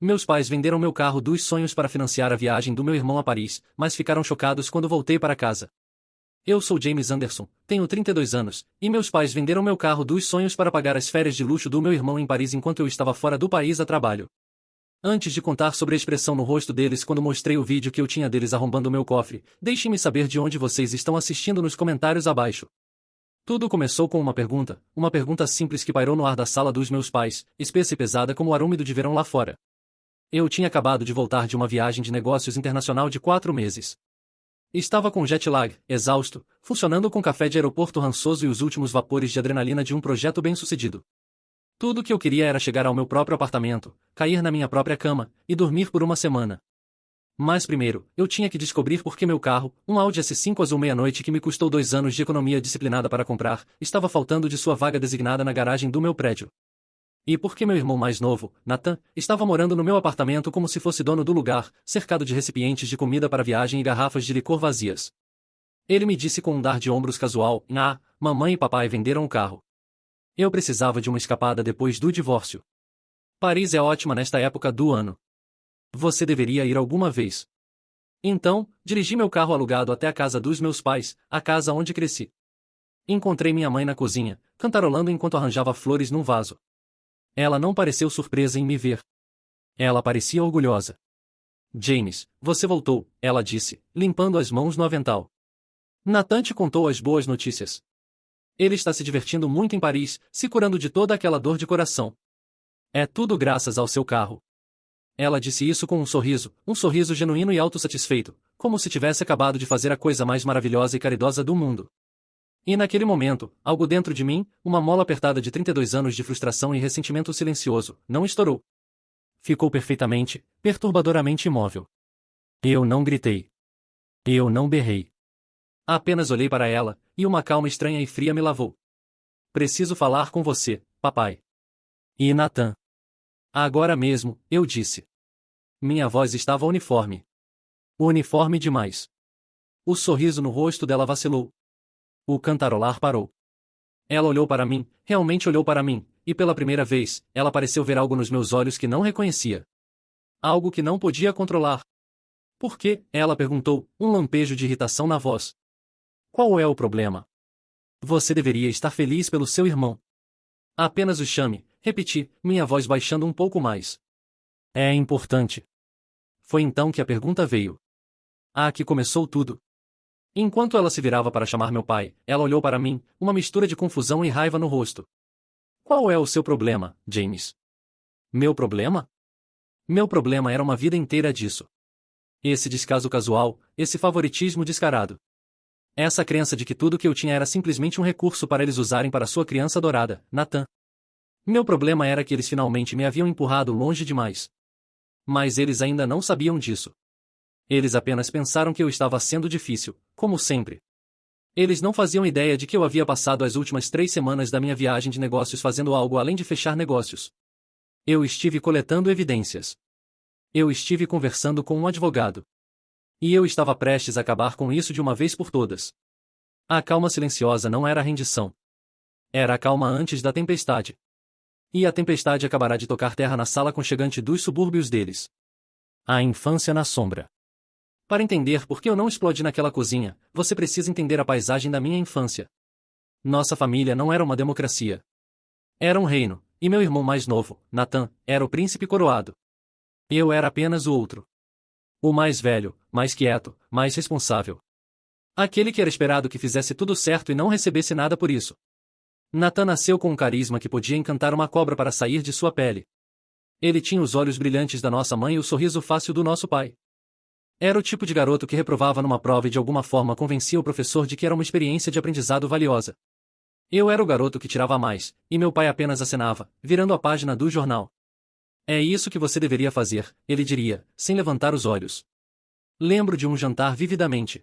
Meus pais venderam meu carro dos sonhos para financiar a viagem do meu irmão a Paris, mas ficaram chocados quando voltei para casa. Eu sou James Anderson, tenho 32 anos, e meus pais venderam meu carro dos sonhos para pagar as férias de luxo do meu irmão em Paris enquanto eu estava fora do país a trabalho. Antes de contar sobre a expressão no rosto deles quando mostrei o vídeo que eu tinha deles arrombando meu cofre, deixem-me saber de onde vocês estão assistindo nos comentários abaixo. Tudo começou com uma pergunta simples que pairou no ar da sala dos meus pais, espessa e pesada como o ar úmido de verão lá fora. Eu tinha acabado de voltar de uma viagem de negócios internacional de 4 meses. Estava com jet lag, exausto, funcionando com café de aeroporto rançoso e os últimos vapores de adrenalina de um projeto bem-sucedido. Tudo o que eu queria era chegar ao meu próprio apartamento, cair na minha própria cama, e dormir por uma semana. Mas primeiro, eu tinha que descobrir por que meu carro, um Audi S5 azul meia-noite que me custou 2 anos de economia disciplinada para comprar, estava faltando de sua vaga designada na garagem do meu prédio. E por que meu irmão mais novo, Nathan, estava morando no meu apartamento como se fosse dono do lugar, cercado de recipientes de comida para viagem e garrafas de licor vazias. Ele me disse com um dar de ombros casual: mamãe e papai venderam o carro. Eu precisava de uma escapada depois do divórcio. Paris é ótima nesta época do ano. Você deveria ir alguma vez. Então, dirigi meu carro alugado até a casa dos meus pais, a casa onde cresci. Encontrei minha mãe na cozinha, cantarolando enquanto arranjava flores num vaso. Ela não pareceu surpresa em me ver. Ela parecia orgulhosa. James, você voltou, ela disse, limpando as mãos no avental. Nathan te contou as boas notícias. Ele está se divertindo muito em Paris, se curando de toda aquela dor de coração. É tudo graças ao seu carro. Ela disse isso com um sorriso genuíno e autossatisfeito, como se tivesse acabado de fazer a coisa mais maravilhosa e caridosa do mundo. E naquele momento, algo dentro de mim, uma mola apertada de 32 anos de frustração e ressentimento silencioso, não estourou. Ficou perfeitamente, perturbadoramente imóvel. Eu não gritei. Eu não berrei. Apenas olhei para ela, e uma calma estranha e fria me lavou. Preciso falar com você, papai. E Nathan. Agora mesmo, eu disse. Minha voz estava uniforme. Uniforme demais. O sorriso no rosto dela vacilou. O cantarolar parou. Ela olhou para mim, realmente olhou para mim, e pela primeira vez, ela pareceu ver algo nos meus olhos que não reconhecia. Algo que não podia controlar. Por quê? Ela perguntou, um lampejo de irritação na voz. Qual é o problema? Você deveria estar feliz pelo seu irmão. Apenas o chame, repeti, minha voz baixando um pouco mais. É importante. Foi então que a pergunta veio. Que começou tudo. Enquanto ela se virava para chamar meu pai, ela olhou para mim, uma mistura de confusão e raiva no rosto. Qual é o seu problema, James? Meu problema? Meu problema era uma vida inteira disso. Esse descaso casual, esse favoritismo descarado. Essa crença de que tudo que eu tinha era simplesmente um recurso para eles usarem para sua criança adorada, Nathan. Meu problema era que eles finalmente me haviam empurrado longe demais. Mas eles ainda não sabiam disso. Eles apenas pensaram que eu estava sendo difícil, como sempre. Eles não faziam ideia de que eu havia passado as últimas 3 semanas da minha viagem de negócios fazendo algo além de fechar negócios. Eu estive coletando evidências. Eu estive conversando com um advogado. E eu estava prestes a acabar com isso de uma vez por todas. A calma silenciosa não era a rendição. Era a calma antes da tempestade. E a tempestade acabará de tocar terra na sala aconchegante dos subúrbios deles. A infância na sombra. Para entender por que eu não explodi naquela cozinha, você precisa entender a paisagem da minha infância. Nossa família não era uma democracia. Era um reino, e meu irmão mais novo, Nathan, era o príncipe coroado. Eu era apenas o outro. O mais velho, mais quieto, mais responsável. Aquele que era esperado que fizesse tudo certo e não recebesse nada por isso. Nathan nasceu com um carisma que podia encantar uma cobra para sair de sua pele. Ele tinha os olhos brilhantes da nossa mãe e o sorriso fácil do nosso pai. Era o tipo de garoto que reprovava numa prova e de alguma forma convencia o professor de que era uma experiência de aprendizado valiosa. Eu era o garoto que tirava mais, e meu pai apenas acenava, virando a página do jornal. É isso que você deveria fazer, ele diria, sem levantar os olhos. Lembro de um jantar vividamente.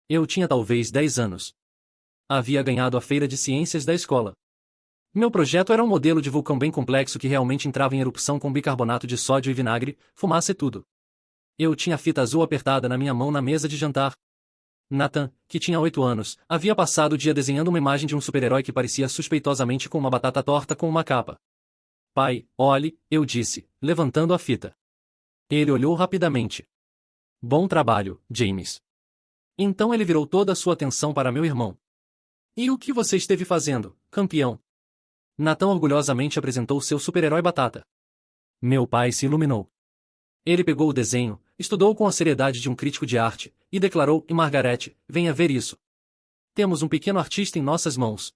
Eu tinha talvez 10 anos. Havia ganhado a feira de ciências da escola. Meu projeto era um modelo de vulcão bem complexo que realmente entrava em erupção com bicarbonato de sódio e vinagre, fumaça e tudo. Eu tinha fita azul apertada na minha mão na mesa de jantar. Nathan, que tinha 8 anos, havia passado o dia desenhando uma imagem de um super-herói que parecia suspeitosamente com uma batata torta com uma capa. Pai, olhe, eu disse, levantando a fita. Ele olhou rapidamente. Bom trabalho, James. Então ele virou toda a sua atenção para meu irmão. E o que você esteve fazendo, campeão? Nathan orgulhosamente apresentou seu super-herói Batata. Meu pai se iluminou. Ele pegou o desenho, estudou com a seriedade de um crítico de arte, e declarou: E Margarete, venha ver isso. Temos um pequeno artista em nossas mãos.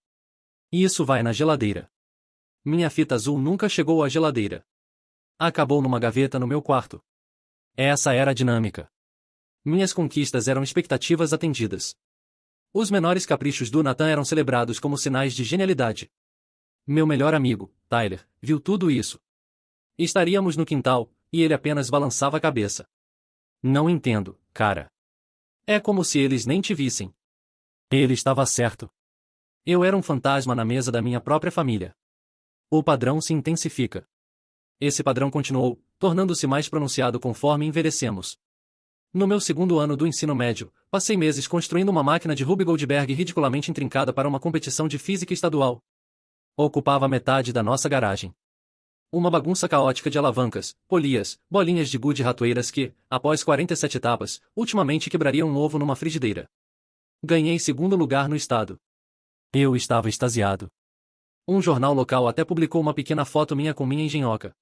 E isso vai na geladeira. Minha fita azul nunca chegou à geladeira. Acabou numa gaveta no meu quarto. Essa era a dinâmica. Minhas conquistas eram expectativas atendidas. Os menores caprichos do Nathan eram celebrados como sinais de genialidade. Meu melhor amigo, Tyler, viu tudo isso. Estaríamos no quintal, e ele apenas balançava a cabeça. Não entendo, cara. É como se eles nem te vissem. Ele estava certo. Eu era um fantasma na mesa da minha própria família. O padrão se intensifica. Esse padrão continuou, tornando-se mais pronunciado conforme envelhecemos. No meu segundo ano do ensino médio, passei meses construindo uma máquina de Rube Goldberg ridiculamente intrincada para uma competição de física estadual. Ocupava metade da nossa garagem. Uma bagunça caótica de alavancas, polias, bolinhas de gude e ratoeiras que, após 47 etapas, ultimamente quebrariam um ovo numa frigideira. Ganhei segundo lugar no estado. Eu estava extasiado. Um jornal local até publicou uma pequena foto minha com minha engenhoca.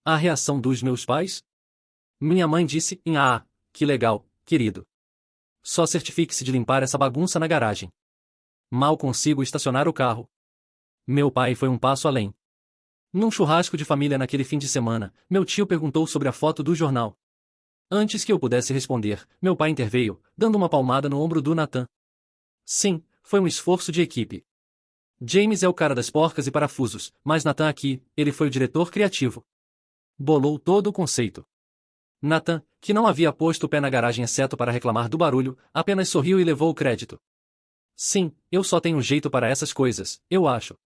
A reação dos meus pais? Minha mãe disse: que legal, querido. Só certifique-se de limpar essa bagunça na garagem. Mal consigo estacionar o carro. Meu pai foi um passo além. Num churrasco de família naquele fim de semana, meu tio perguntou sobre a foto do jornal. Antes que eu pudesse responder, meu pai interveio, dando uma palmada no ombro do Nathan. Sim, foi um esforço de equipe. James é o cara das porcas e parafusos, mas Nathan aqui, ele foi o diretor criativo. Bolou todo o conceito. Nathan, que não havia posto o pé na garagem exceto para reclamar do barulho, apenas sorriu e levou o crédito. Sim, eu só tenho jeito para essas coisas, eu acho.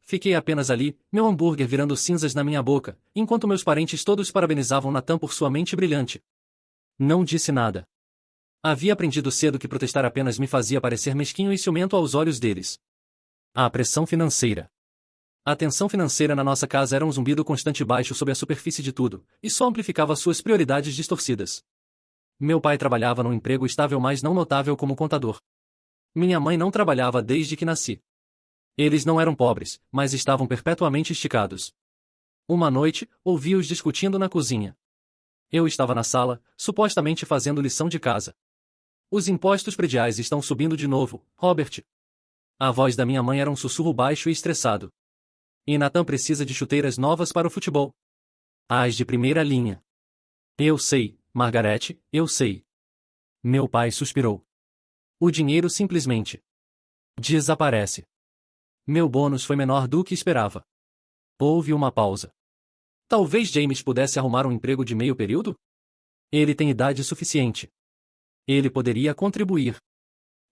Fiquei apenas ali, meu hambúrguer virando cinzas na minha boca, enquanto meus parentes todos parabenizavam Nathan por sua mente brilhante. Não disse nada. Havia aprendido cedo que protestar apenas me fazia parecer mesquinho e ciumento aos olhos deles. A pressão financeira. A tensão financeira na nossa casa era um zumbido constante baixo sob a superfície de tudo, e só amplificava suas prioridades distorcidas. Meu pai trabalhava num emprego estável mas não notável como contador. Minha mãe não trabalhava desde que nasci. Eles não eram pobres, mas estavam perpetuamente esticados. Uma noite, ouvi-os discutindo na cozinha. Eu estava na sala, supostamente fazendo lição de casa. Os impostos prediais estão subindo de novo, Robert. A voz da minha mãe era um sussurro baixo e estressado. E Nathan precisa de chuteiras novas para o futebol. As de primeira linha. Eu sei, Margarete, eu sei. Meu pai suspirou. O dinheiro simplesmente desaparece. Meu bônus foi menor do que esperava. Houve uma pausa. Talvez James pudesse arrumar um emprego de meio período? Ele tem idade suficiente. Ele poderia contribuir.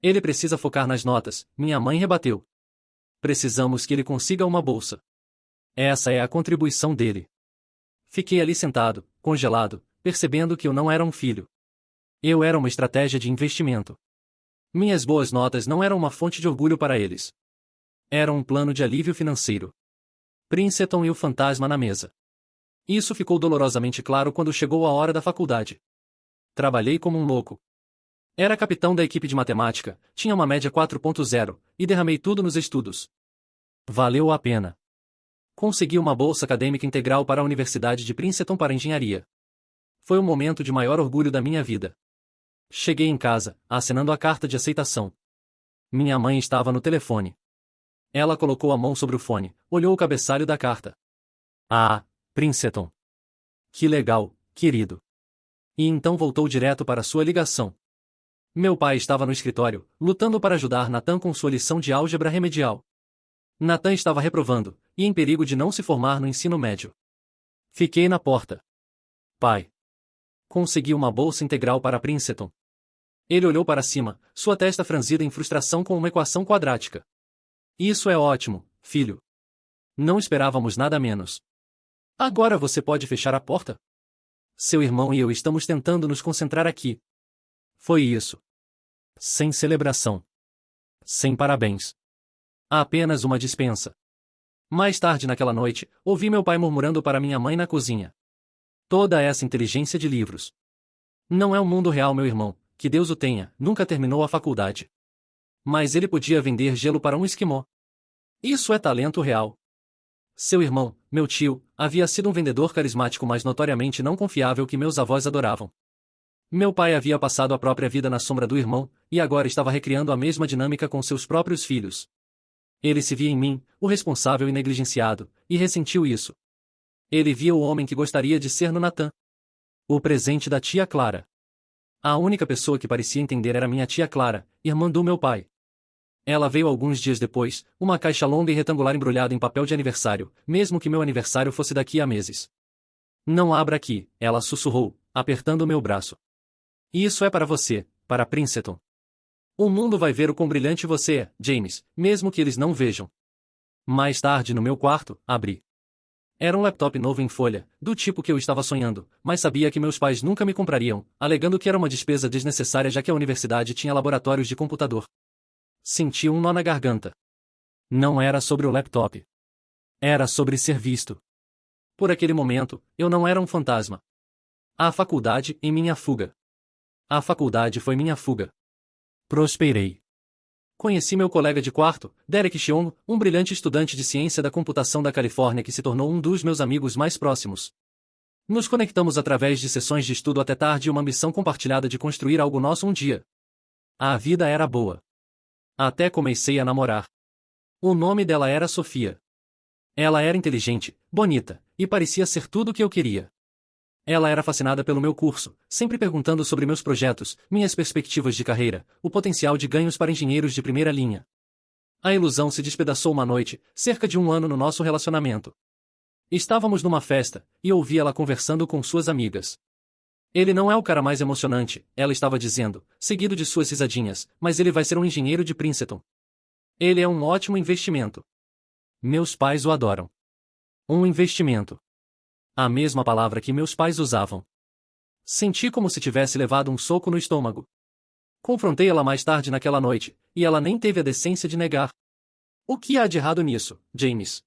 Ele precisa focar nas notas, minha mãe rebateu. Precisamos que ele consiga uma bolsa. Essa é a contribuição dele. Fiquei ali sentado, congelado, percebendo que eu não era um filho. Eu era uma estratégia de investimento. Minhas boas notas não eram uma fonte de orgulho para eles. Era um plano de alívio financeiro. Princeton e o fantasma na mesa. Isso ficou dolorosamente claro quando chegou a hora da faculdade. Trabalhei como um louco. Era capitão da equipe de matemática, tinha uma média 4.0, e derramei tudo nos estudos. Valeu a pena. Consegui uma bolsa acadêmica integral para a Universidade de Princeton para engenharia. Foi o momento de maior orgulho da minha vida. Cheguei em casa, assinando a carta de aceitação. Minha mãe estava no telefone. Ela colocou a mão sobre o fone, olhou o cabeçalho da carta. Ah, Princeton. Que legal, querido. E então voltou direto para sua ligação. Meu pai estava no escritório, lutando para ajudar Nathan com sua lição de álgebra remedial. Nathan estava reprovando, e em perigo de não se formar no ensino médio. Fiquei na porta. Pai. Consegui uma bolsa integral para Princeton. Ele olhou para cima, sua testa franzida em frustração com uma equação quadrática. Isso é ótimo, filho. Não esperávamos nada menos. Agora você pode fechar a porta? Seu irmão e eu estamos tentando nos concentrar aqui. Foi isso. Sem celebração. Sem parabéns. Apenas uma dispensa. Mais tarde naquela noite, ouvi meu pai murmurando para minha mãe na cozinha. Toda essa inteligência de livros. Não é o mundo real, meu irmão, que Deus o tenha, nunca terminou a faculdade. Mas ele podia vender gelo para um esquimó. Isso é talento real. Seu irmão, meu tio, havia sido um vendedor carismático, mas notoriamente não confiável, que meus avós adoravam. Meu pai havia passado a própria vida na sombra do irmão, e agora estava recriando a mesma dinâmica com seus próprios filhos. Ele se via em mim, o responsável e negligenciado, e ressentiu isso. Ele via o homem que gostaria de ser no Natan. O presente da tia Clara. A única pessoa que parecia entender era minha tia Clara, irmã do meu pai. Ela veio alguns dias depois, uma caixa longa e retangular embrulhada em papel de aniversário, mesmo que meu aniversário fosse daqui a meses. Não abra aqui, ela sussurrou, apertando meu braço. Isso é para você, para Princeton. O mundo vai ver o quão brilhante você é, James, mesmo que eles não vejam. Mais tarde no meu quarto, abri. Era um laptop novo em folha, do tipo que eu estava sonhando, mas sabia que meus pais nunca me comprariam, alegando que era uma despesa desnecessária já que a universidade tinha laboratórios de computador. Senti um nó na garganta. Não era sobre o laptop. Era sobre ser visto. Por aquele momento, eu não era um fantasma. A faculdade em minha fuga. A faculdade foi minha fuga. Prosperei. Conheci meu colega de quarto, Derek Chiong, um brilhante estudante de ciência da computação da Califórnia que se tornou um dos meus amigos mais próximos. Nos conectamos através de sessões de estudo até tarde e uma ambição compartilhada de construir algo nosso um dia. A vida era boa. Até comecei a namorar. O nome dela era Sofia. Ela era inteligente, bonita, e parecia ser tudo o que eu queria. Ela era fascinada pelo meu curso, sempre perguntando sobre meus projetos, minhas perspectivas de carreira, o potencial de ganhos para engenheiros de primeira linha. A ilusão se despedaçou uma noite, cerca de um ano no nosso relacionamento. Estávamos numa festa, e ouvi ela conversando com suas amigas. Ele não é o cara mais emocionante, ela estava dizendo, seguido de suas risadinhas, mas ele vai ser um engenheiro de Princeton. Ele é um ótimo investimento. Meus pais o adoram. Um investimento. A mesma palavra que meus pais usavam. Senti como se tivesse levado um soco no estômago. Confrontei ela mais tarde naquela noite, e ela nem teve a decência de negar. O que há de errado nisso, James?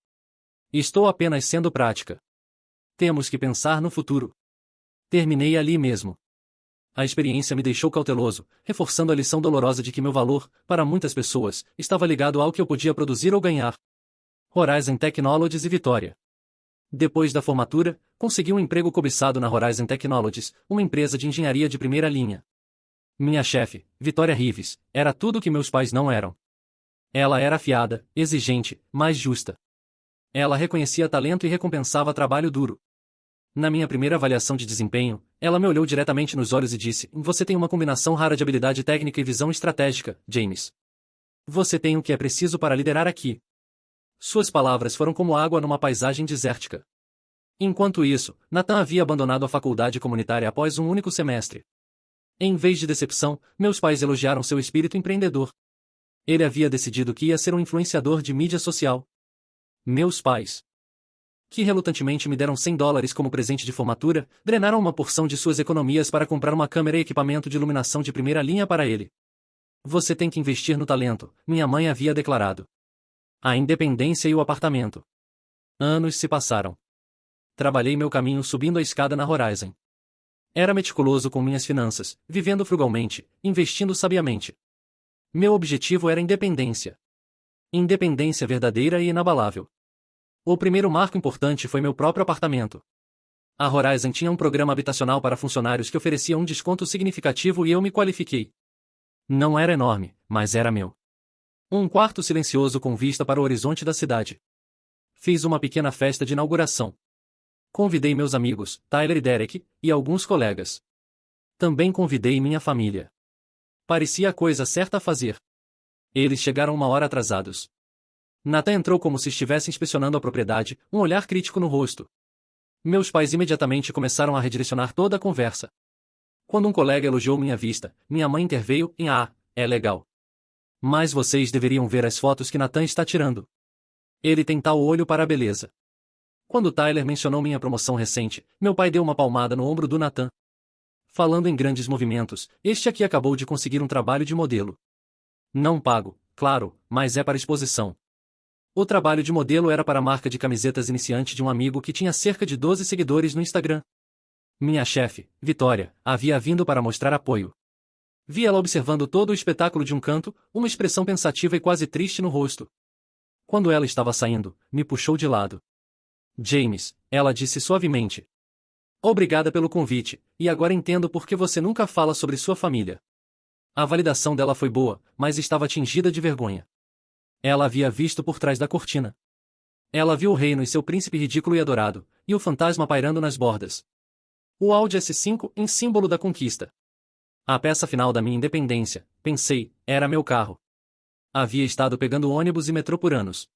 Estou apenas sendo prática. Temos que pensar no futuro. Terminei ali mesmo. A experiência me deixou cauteloso, reforçando a lição dolorosa de que meu valor, para muitas pessoas, estava ligado ao que eu podia produzir ou ganhar. Horizon Technologies e Vitória. Depois da formatura, consegui um emprego cobiçado na Horizon Technologies, uma empresa de engenharia de primeira linha. Minha chefe, Vitória Rives, era tudo o que meus pais não eram. Ela era afiada, exigente, mas justa. Ela reconhecia talento e recompensava trabalho duro. Na minha primeira avaliação de desempenho, ela me olhou diretamente nos olhos e disse: "Você tem uma combinação rara de habilidade técnica e visão estratégica, James. Você tem o que é preciso para liderar aqui." Suas palavras foram como água numa paisagem desértica. Enquanto isso, Nathan havia abandonado a faculdade comunitária após um único semestre. Em vez de decepção, meus pais elogiaram seu espírito empreendedor. Ele havia decidido que ia ser um influenciador de mídia social. Meus pais, que relutantemente me deram $100 como presente de formatura, drenaram uma porção de suas economias para comprar uma câmera e equipamento de iluminação de primeira linha para ele. "Você tem que investir no talento", minha mãe havia declarado. A independência e o apartamento. Anos se passaram. Trabalhei meu caminho subindo a escada na Horizon. Era meticuloso com minhas finanças, vivendo frugalmente, investindo sabiamente. Meu objetivo era independência. Independência verdadeira e inabalável. O primeiro marco importante foi meu próprio apartamento. A Horizon tinha um programa habitacional para funcionários que oferecia um desconto significativo e eu me qualifiquei. Não era enorme, mas era meu. Um quarto silencioso com vista para o horizonte da cidade. Fiz uma pequena festa de inauguração. Convidei meus amigos, Tyler e Derek, e alguns colegas. Também convidei minha família. Parecia a coisa certa a fazer. Eles chegaram 1 hora atrasados. Nathan entrou como se estivesse inspecionando a propriedade, um olhar crítico no rosto. Meus pais imediatamente começaram a redirecionar toda a conversa. Quando um colega elogiou minha vista, minha mãe interveio em: "Ah, é legal. Mas vocês deveriam ver as fotos que Nathan está tirando. Ele tem tal olho para a beleza." Quando Tyler mencionou minha promoção recente, meu pai deu uma palmada no ombro do Nathan. "Falando em grandes movimentos, este aqui acabou de conseguir um trabalho de modelo. Não pago, claro, mas é para exposição." O trabalho de modelo era para a marca de camisetas iniciante de um amigo que tinha cerca de 12 seguidores no Instagram. Minha chefe, Vitória, havia vindo para mostrar apoio. Vi ela observando todo o espetáculo de um canto, uma expressão pensativa e quase triste no rosto. Quando ela estava saindo, me puxou de lado. James, ela disse suavemente. Obrigada pelo convite, e agora entendo por que você nunca fala sobre sua família. A validação dela foi boa, mas estava tingida de vergonha. Ela havia visto por trás da cortina. Ela viu o reino e seu príncipe ridículo e adorado, e o fantasma pairando nas bordas. O Audi S5 em símbolo da conquista. A peça final da minha independência, pensei, era meu carro. Havia estado pegando ônibus e metrô por anos.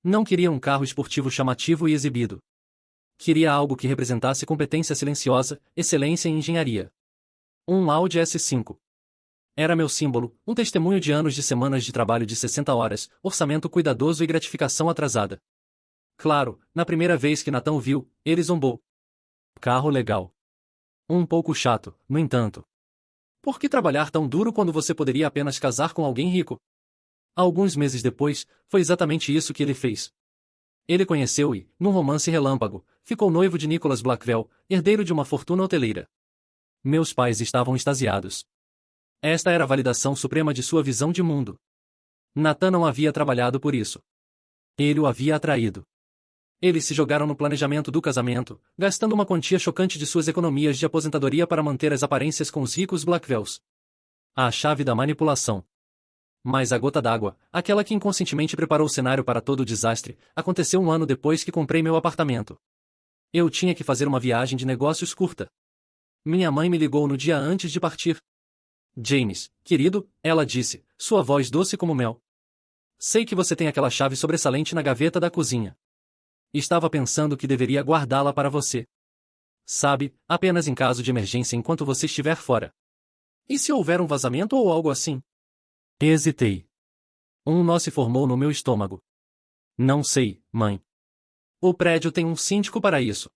Não queria um carro esportivo chamativo e exibido. Queria algo que representasse competência silenciosa, excelência em engenharia. Um Audi S5. Era meu símbolo, um testemunho de anos de semanas de trabalho de 60 horas, orçamento cuidadoso e gratificação atrasada. Claro, na primeira vez que Nathan o viu, ele zombou. Carro legal. Um pouco chato, no entanto. Por que trabalhar tão duro quando você poderia apenas casar com alguém rico? Alguns meses depois, foi exatamente isso que ele fez. Ele conheceu e, num romance relâmpago, ficou noivo de Nicholas Blackwell, herdeiro de uma fortuna hoteleira. Meus pais estavam extasiados. Esta era a validação suprema de sua visão de mundo. Nathan não havia trabalhado por isso. Ele o havia atraído. Eles se jogaram no planejamento do casamento, gastando uma quantia chocante de suas economias de aposentadoria para manter as aparências com os ricos Blackwells. A chave da manipulação. Mas a gota d'água, aquela que inconscientemente preparou o cenário para todo o desastre, aconteceu um ano depois que comprei meu apartamento. Eu tinha que fazer uma viagem de negócios curta. Minha mãe me ligou no dia antes de partir. James, querido, ela disse, sua voz doce como mel. Sei que você tem aquela chave sobressalente na gaveta da cozinha. Estava pensando que deveria guardá-la para você. Sabe, apenas em caso de emergência enquanto você estiver fora. E se houver um vazamento ou algo assim? Hesitei. Um nó se formou no meu estômago. Não sei, mãe. O prédio tem um síndico para isso.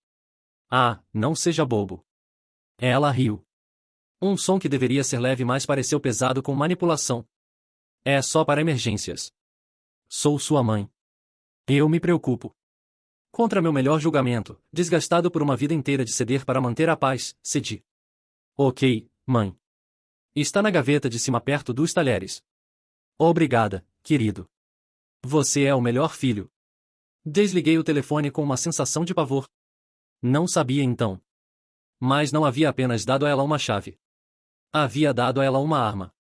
Ah, não seja bobo. Ela riu. Um som que deveria ser leve mas pareceu pesado com manipulação. É só para emergências. Sou sua mãe. Eu me preocupo. Contra meu melhor julgamento, desgastado por uma vida inteira de ceder para manter a paz, cedi. Ok, mãe. Está na gaveta de cima perto dos talheres. Obrigada, querido. Você é o melhor filho. Desliguei o telefone com uma sensação de pavor. Não sabia então. Mas não havia apenas dado a ela uma chave. Havia dado a ela uma arma.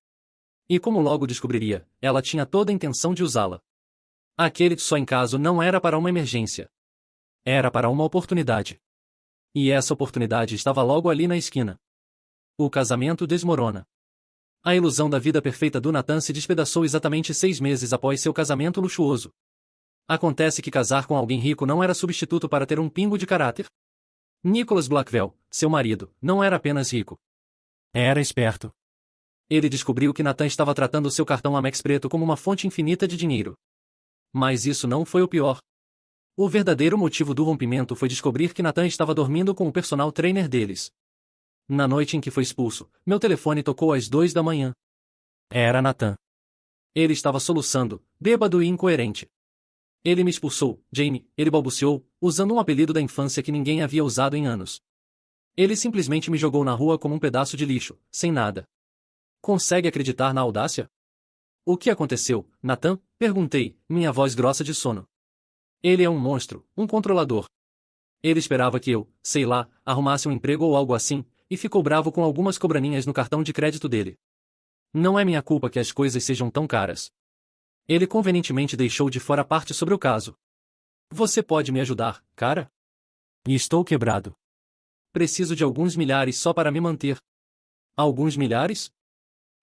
E como logo descobriria, ela tinha toda a intenção de usá-la. Aquele só em caso não era para uma emergência. Era para uma oportunidade. E essa oportunidade estava logo ali na esquina. O casamento desmorona. A ilusão da vida perfeita do Nathan se despedaçou exatamente 6 meses após seu casamento luxuoso. Acontece que casar com alguém rico não era substituto para ter um pingo de caráter. Nicholas Blackwell, seu marido, não era apenas rico. Era esperto. Ele descobriu que Nathan estava tratando seu cartão Amex preto como uma fonte infinita de dinheiro. Mas isso não foi o pior. O verdadeiro motivo do rompimento foi descobrir que Nathan estava dormindo com o personal trainer deles. Na noite em que foi expulso, meu telefone tocou às 2 da manhã. Era Nathan. Ele estava soluçando, bêbado e incoerente. Ele me expulsou, Jamie, ele balbuciou, usando um apelido da infância que ninguém havia usado em anos. Ele simplesmente me jogou na rua como um pedaço de lixo, sem nada. Consegue acreditar na audácia? O que aconteceu, Nathan? Perguntei, minha voz grossa de sono. Ele é um monstro, um controlador. Ele esperava que eu, sei lá, arrumasse um emprego ou algo assim, e ficou bravo com algumas cobraninhas no cartão de crédito dele. Não é minha culpa que as coisas sejam tão caras. Ele convenientemente deixou de fora a parte sobre o caso. Você pode me ajudar, cara? Estou quebrado. Preciso de alguns milhares só para me manter. Alguns milhares?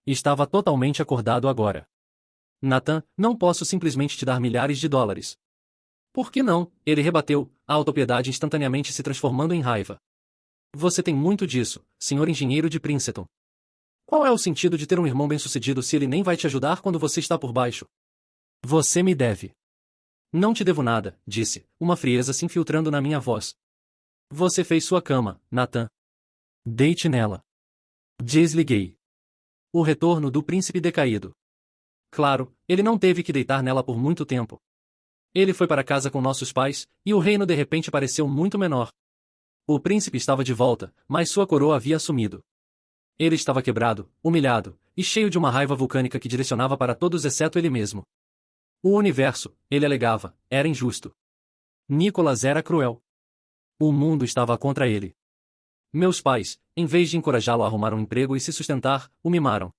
Estava totalmente acordado agora. Nathan, não posso simplesmente te dar milhares de dólares. Por que não? Ele rebateu, a autopiedade instantaneamente se transformando em raiva. Você tem muito disso, senhor engenheiro de Princeton. Qual é o sentido de ter um irmão bem-sucedido se ele nem vai te ajudar quando você está por baixo? Você me deve. Não te devo nada, disse, uma frieza se infiltrando na minha voz. Você fez sua cama, Nathan. Deite nela. Desliguei. O retorno do príncipe decaído. Claro, ele não teve que deitar nela por muito tempo. Ele foi para casa com nossos pais, e o reino de repente pareceu muito menor. O príncipe estava de volta, mas sua coroa havia sumido. Ele estava quebrado, humilhado, e cheio de uma raiva vulcânica que direcionava para todos exceto ele mesmo. O universo, ele alegava, era injusto. Nicholas era cruel. O mundo estava contra ele. Meus pais, em vez de encorajá-lo a arrumar um emprego e se sustentar, o mimaram.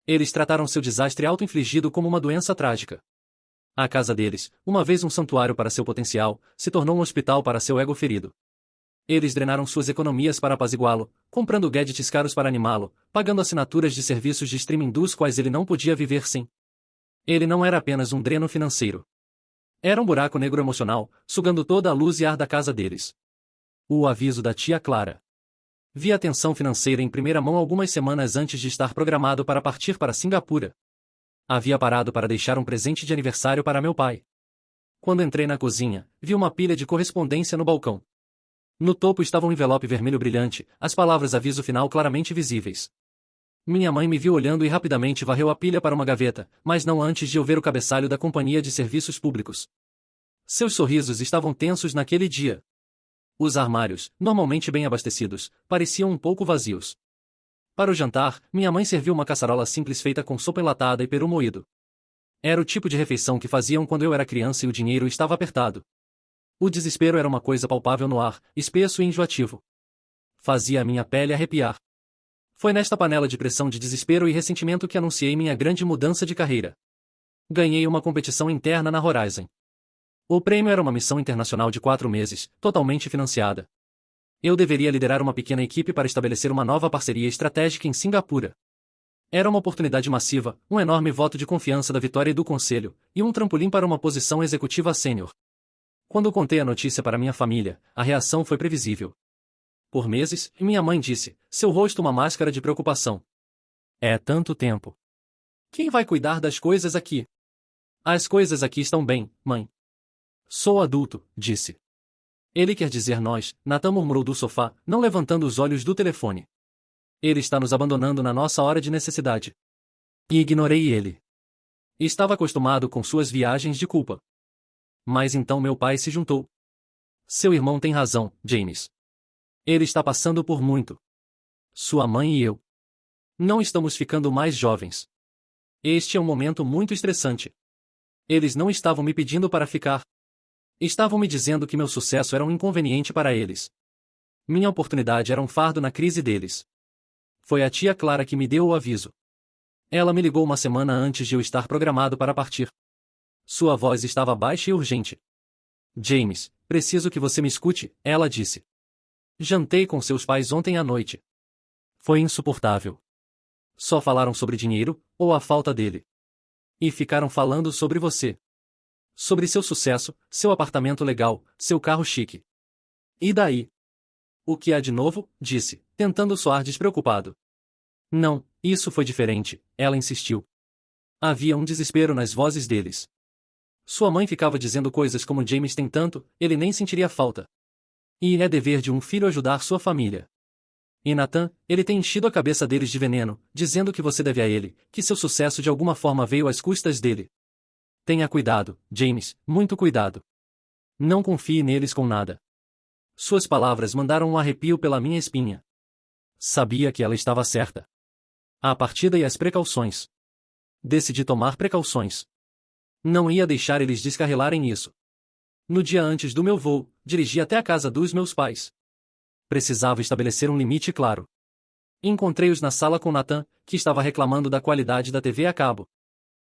Eles trataram seu desastre auto-infligido como uma doença trágica. A casa deles, uma vez um santuário para seu potencial, se tornou um hospital para seu ego ferido. Eles drenaram suas economias para apaziguá-lo, comprando gadgets caros para animá-lo, pagando assinaturas de serviços de streaming dos quais ele não podia viver sem. Ele não era apenas um dreno financeiro. Era um buraco negro emocional, sugando toda a luz e ar da casa deles. O aviso da tia Clara. Vi a tensão financeira em primeira mão algumas semanas antes de estar programado para partir para Singapura. Havia parado para deixar um presente de aniversário para meu pai. Quando entrei na cozinha, vi uma pilha de correspondência no balcão. No topo estava um envelope vermelho brilhante, as palavras aviso final claramente visíveis. Minha mãe me viu olhando e rapidamente varreu a pilha para uma gaveta, mas não antes de eu ver o cabeçalho da Companhia de Serviços Públicos. Seus sorrisos estavam tensos naquele dia. Os armários, normalmente bem abastecidos, pareciam um pouco vazios. Para o jantar, minha mãe serviu uma caçarola simples feita com sopa enlatada e peru moído. Era o tipo de refeição que faziam quando eu era criança e o dinheiro estava apertado. O desespero era uma coisa palpável no ar, espesso e enjoativo. Fazia a minha pele arrepiar. Foi nesta panela de pressão de desespero e ressentimento que anunciei minha grande mudança de carreira. Ganhei uma competição interna na Horizon. O prêmio era uma missão internacional de 4 meses, totalmente financiada. Eu deveria liderar uma pequena equipe para estabelecer uma nova parceria estratégica em Singapura. Era uma oportunidade massiva, um enorme voto de confiança da vitória e do conselho, e um trampolim para uma posição executiva sênior. Quando contei a notícia para minha família, a reação foi previsível. Por meses, minha mãe disse, seu rosto uma máscara de preocupação. É tanto tempo. Quem vai cuidar das coisas aqui? As coisas aqui estão bem, mãe. Sou adulto, disse. Ele quer dizer nós, Nathan murmurou do sofá, não levantando os olhos do telefone. Ele está nos abandonando na nossa hora de necessidade. E ignorei ele. Estava acostumado com suas viagens de culpa. Mas então meu pai se juntou. Seu irmão tem razão, James. Ele está passando por muito. Sua mãe e eu. Não estamos ficando mais jovens. Este é um momento muito estressante. Eles não estavam me pedindo para ficar. Estavam me dizendo que meu sucesso era um inconveniente para eles. Minha oportunidade era um fardo na crise deles. Foi a tia Clara que me deu o aviso. Ela me ligou uma semana antes de eu estar programado para partir. Sua voz estava baixa e urgente. James, preciso que você me escute, ela disse. Jantei com seus pais ontem à noite. Foi insuportável. Só falaram sobre dinheiro, ou a falta dele. E ficaram falando sobre você. Sobre seu sucesso, seu apartamento legal, seu carro chique. E daí? O que há de novo? Disse, tentando soar despreocupado. Não, isso foi diferente, ela insistiu. Havia um desespero nas vozes deles. Sua mãe ficava dizendo coisas como James tem tanto, ele nem sentiria falta. E é dever de um filho ajudar sua família. E Nathan, ele tem enchido a cabeça deles de veneno, dizendo que você deve a ele, que seu sucesso de alguma forma veio às custas dele. Tenha cuidado, James, muito cuidado. Não confie neles com nada. Suas palavras mandaram um arrepio pela minha espinha. Sabia que ela estava certa. A partida e as precauções. Decidi tomar precauções. Não ia deixar eles descarrilarem nisso. No dia antes do meu voo, dirigi até a casa dos meus pais. Precisava estabelecer um limite claro. Encontrei-os na sala com Nathan, que estava reclamando da qualidade da TV a cabo.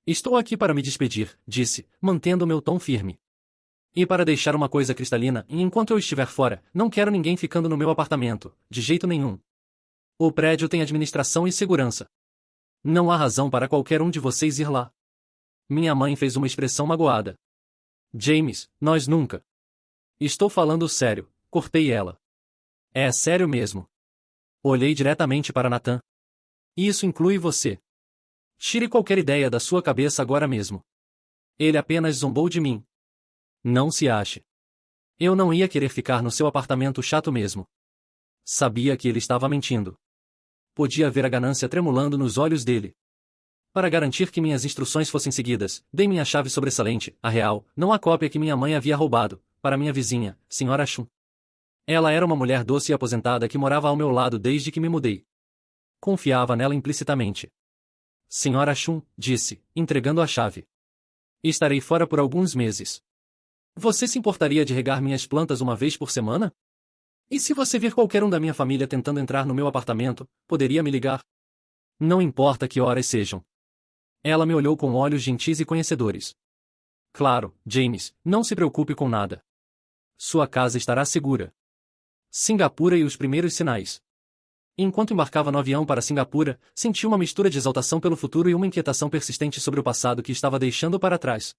Estou aqui para me despedir, disse, mantendo meu tom firme. E para deixar uma coisa cristalina, enquanto eu estiver fora, não quero ninguém ficando no meu apartamento, de jeito nenhum. O prédio tem administração e segurança. Não há razão para qualquer um de vocês ir lá. Minha mãe fez uma expressão magoada. James, nós nunca. Estou falando sério, cortei ela. É sério mesmo. Olhei diretamente para Nathan. Isso inclui você. Tire qualquer ideia da sua cabeça agora mesmo. Ele apenas zombou de mim. Não se ache. Eu não ia querer ficar no seu apartamento chato mesmo. Sabia que ele estava mentindo. Podia ver a ganância tremulando nos olhos dele. Para garantir que minhas instruções fossem seguidas, dei minha chave sobressalente, a real, não a cópia que minha mãe havia roubado, para minha vizinha, Sra. Chun. Ela era uma mulher doce e aposentada que morava ao meu lado desde que me mudei. Confiava nela implicitamente. Sra. Chun, disse, entregando a chave. Estarei fora por alguns meses. Você se importaria de regar minhas plantas uma vez por semana? E se você vir qualquer um da minha família tentando entrar no meu apartamento, poderia me ligar? Não importa que horas sejam. Ela me olhou com olhos gentis e conhecedores. Claro, James, não se preocupe com nada. Sua casa estará segura. Singapura e os primeiros sinais. Enquanto embarcava no avião para Singapura, senti uma mistura de exaltação pelo futuro e uma inquietação persistente sobre o passado que estava deixando para trás.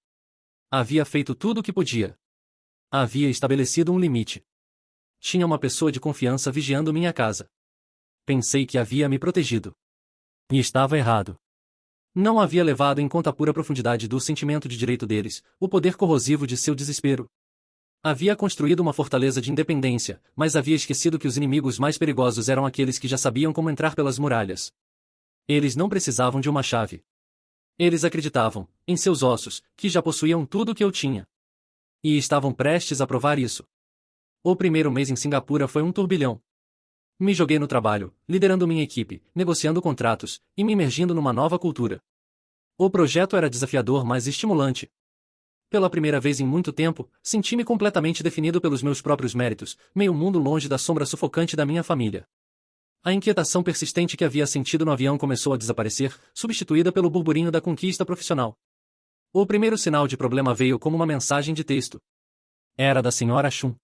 Havia feito tudo o que podia. Havia estabelecido um limite. Tinha uma pessoa de confiança vigiando minha casa. Pensei que havia me protegido. E estava errado. Não havia levado em conta a pura profundidade do sentimento de direito deles, o poder corrosivo de seu desespero. Havia construído uma fortaleza de independência, mas havia esquecido que os inimigos mais perigosos eram aqueles que já sabiam como entrar pelas muralhas. Eles não precisavam de uma chave. Eles acreditavam, em seus ossos, que já possuíam tudo o que eu tinha. E estavam prestes a provar isso. O primeiro mês em Singapura foi um turbilhão. Me joguei no trabalho, liderando minha equipe, negociando contratos, e me imergindo numa nova cultura. O projeto era desafiador, mas estimulante. Pela primeira vez em muito tempo, senti-me completamente definido pelos meus próprios méritos, meio mundo longe da sombra sufocante da minha família. A inquietação persistente que havia sentido no avião começou a desaparecer, substituída pelo burburinho da conquista profissional. O primeiro sinal de problema veio como uma mensagem de texto. Era da Sra. Chun.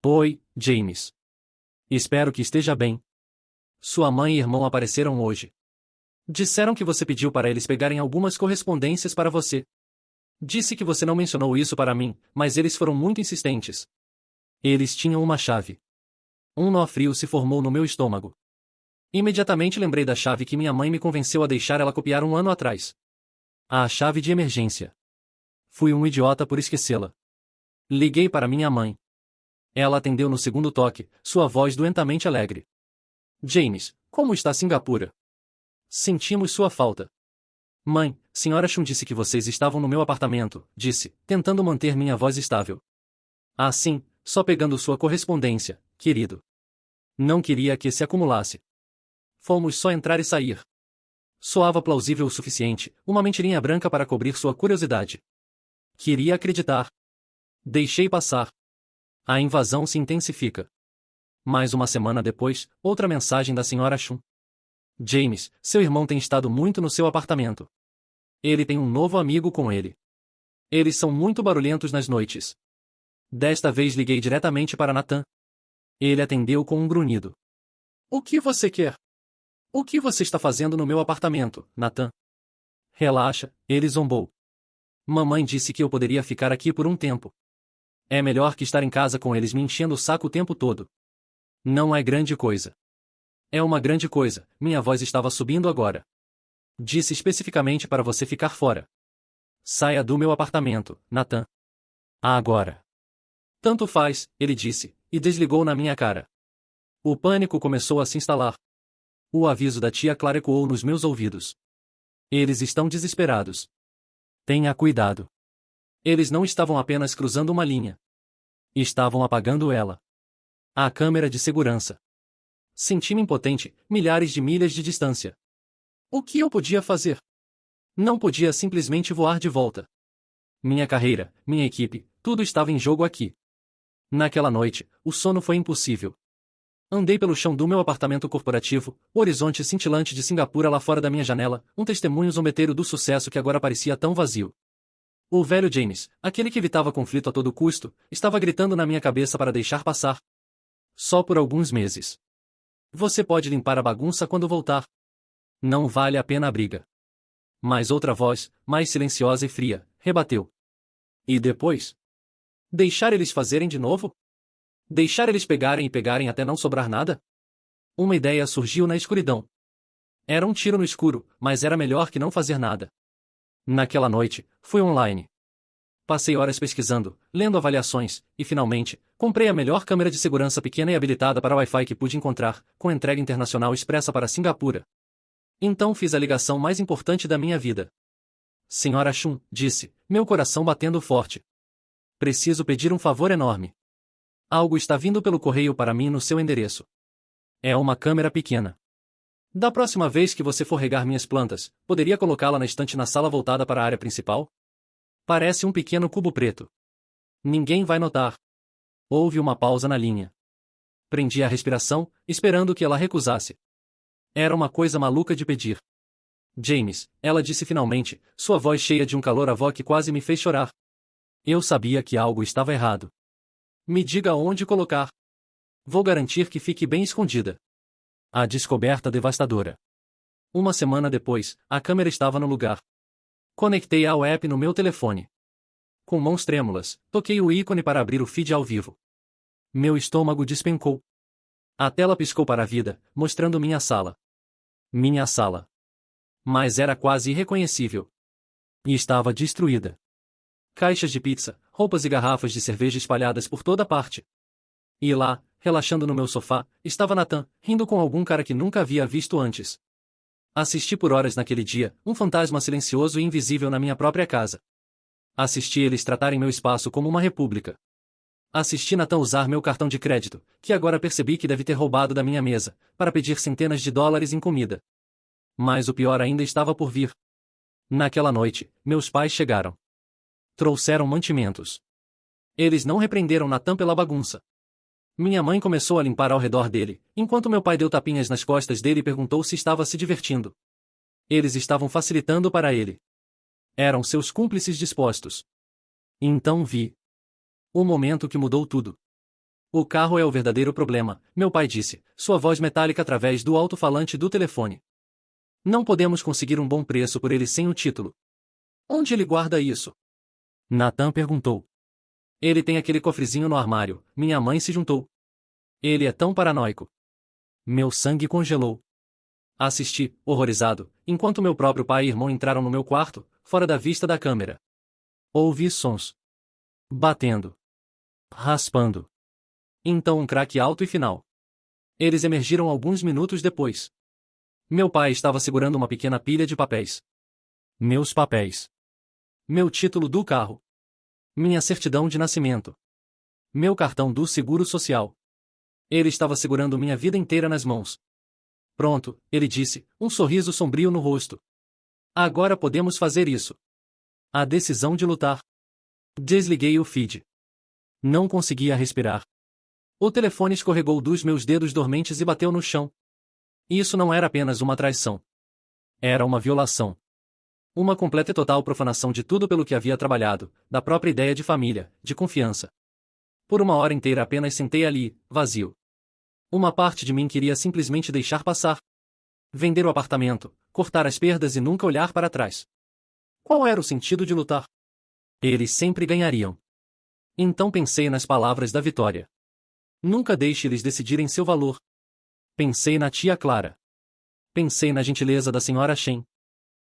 Oi, James. Espero que esteja bem. Sua mãe e irmão apareceram hoje. Disseram que você pediu para eles pegarem algumas correspondências para você. Disse que você não mencionou isso para mim, mas eles foram muito insistentes. Eles tinham uma chave. Um nó frio se formou no meu estômago. Imediatamente lembrei da chave que minha mãe me convenceu a deixar ela copiar um ano atrás. A chave de emergência. Fui um idiota por esquecê-la. Liguei para minha mãe. Ela atendeu no segundo toque, sua voz doentamente alegre. James, como está Singapura? Sentimos sua falta. Mãe, Sra. Chun disse que vocês estavam no meu apartamento, disse, tentando manter minha voz estável. Ah, sim, só pegando sua correspondência, querido. Não queria que se acumulasse. Fomos só entrar e sair. Soava plausível o suficiente, uma mentirinha branca para cobrir sua curiosidade. Queria acreditar. Deixei passar. A invasão se intensifica. Mais uma semana depois, outra mensagem da Sra. Chun. James, seu irmão tem estado muito no seu apartamento. Ele tem um novo amigo com ele. Eles são muito barulhentos nas noites. Desta vez liguei diretamente para Nathan. Ele atendeu com um grunhido. O que você quer? O que você está fazendo no meu apartamento, Nathan? Relaxa, ele zombou. Mamãe disse que eu poderia ficar aqui por um tempo. É melhor que estar em casa com eles me enchendo o saco o tempo todo. Não é grande coisa. É uma grande coisa, minha voz estava subindo agora. Disse especificamente para você ficar fora. Saia do meu apartamento, Nathan. Agora. Tanto faz, ele disse, e desligou na minha cara. O pânico começou a se instalar. O aviso da tia Clara ecoou nos meus ouvidos. Eles estão desesperados. Tenha cuidado. Eles não estavam apenas cruzando uma linha. Estavam apagando ela. A câmera de segurança. Senti-me impotente, milhares de milhas de distância. O que eu podia fazer? Não podia simplesmente voar de volta. Minha carreira, minha equipe, tudo estava em jogo aqui. Naquela noite, o sono foi impossível. Andei pelo chão do meu apartamento corporativo, o horizonte cintilante de Singapura lá fora da minha janela, um testemunho zombeteiro do sucesso que agora parecia tão vazio. O velho James, aquele que evitava conflito a todo custo, estava gritando na minha cabeça para deixar passar. Só por alguns meses. Você pode limpar a bagunça quando voltar. Não vale a pena a briga. Mas outra voz, mais silenciosa e fria, rebateu. E depois? Deixar eles fazerem de novo? Deixar eles pegarem e pegarem até não sobrar nada? Uma ideia surgiu na escuridão. Era um tiro no escuro, mas era melhor que não fazer nada. Naquela noite, fui online. Passei horas pesquisando, lendo avaliações, e finalmente, comprei a melhor câmera de segurança pequena e habilitada para Wi-Fi que pude encontrar, com entrega internacional expressa para Singapura. Então fiz a ligação mais importante da minha vida. Senhora Chun, disse, meu coração batendo forte. Preciso pedir um favor enorme. Algo está vindo pelo correio para mim no seu endereço. É uma câmera pequena. Da próxima vez que você for regar minhas plantas, poderia colocá-la na estante na sala voltada para a área principal? Parece um pequeno cubo preto. Ninguém vai notar. Houve uma pausa na linha. Prendi a respiração, esperando que ela recusasse. Era uma coisa maluca de pedir. James, ela disse finalmente, sua voz cheia de um calor avó que quase me fez chorar. Eu sabia que algo estava errado. Me diga onde colocar. Vou garantir que fique bem escondida. A descoberta devastadora. Uma semana depois, a câmera estava no lugar. Conectei ao app no meu telefone. Com mãos trêmulas, toquei o ícone para abrir o feed ao vivo. Meu estômago despencou. A tela piscou para a vida, mostrando minha sala. Minha sala. Mas era quase irreconhecível. E estava destruída. Caixas de pizza, roupas e garrafas de cerveja espalhadas por toda parte. E lá, relaxando no meu sofá, estava Nathan, rindo com algum cara que nunca havia visto antes. Assisti por horas naquele dia, um fantasma silencioso e invisível na minha própria casa. Assisti eles tratarem meu espaço como uma república. Assisti Nathan usar meu cartão de crédito, que agora percebi que deve ter roubado da minha mesa, para pedir centenas de dólares em comida. Mas o pior ainda estava por vir. Naquela noite, meus pais chegaram. Trouxeram mantimentos. Eles não repreenderam Nathan pela bagunça. Minha mãe começou a limpar ao redor dele, enquanto meu pai deu tapinhas nas costas dele e perguntou se estava se divertindo. Eles estavam facilitando para ele. Eram seus cúmplices dispostos. Então vi. O momento que mudou tudo. O carro é o verdadeiro problema, meu pai disse, sua voz metálica através do alto-falante do telefone. Não podemos conseguir um bom preço por ele sem o título. Onde ele guarda isso? Nathan perguntou. Ele tem aquele cofrezinho no armário, minha mãe se juntou. Ele é tão paranoico. Meu sangue congelou. Assisti, horrorizado, enquanto meu próprio pai e irmão entraram no meu quarto, fora da vista da câmera. Ouvi sons. Batendo. Raspando. Então um craque alto e final. Eles emergiram alguns minutos depois. Meu pai estava segurando uma pequena pilha de papéis. Meus papéis. Meu título do carro. Minha certidão de nascimento. Meu cartão do Seguro Social. Ele estava segurando minha vida inteira nas mãos. Pronto, ele disse, um sorriso sombrio no rosto. Agora podemos fazer isso. A decisão de lutar. Desliguei o feed. Não conseguia respirar. O telefone escorregou dos meus dedos dormentes e bateu no chão. Isso não era apenas uma traição. Era uma violação. Uma completa e total profanação de tudo pelo que havia trabalhado, da própria ideia de família, de confiança. Por uma hora inteira apenas sentei ali, vazio. Uma parte de mim queria simplesmente deixar passar. Vender o apartamento, cortar as perdas e nunca olhar para trás. Qual era o sentido de lutar? Eles sempre ganhariam. Então pensei nas palavras da Vitória. Nunca deixe eles decidirem seu valor. Pensei na tia Clara. Pensei na gentileza da senhora Shen.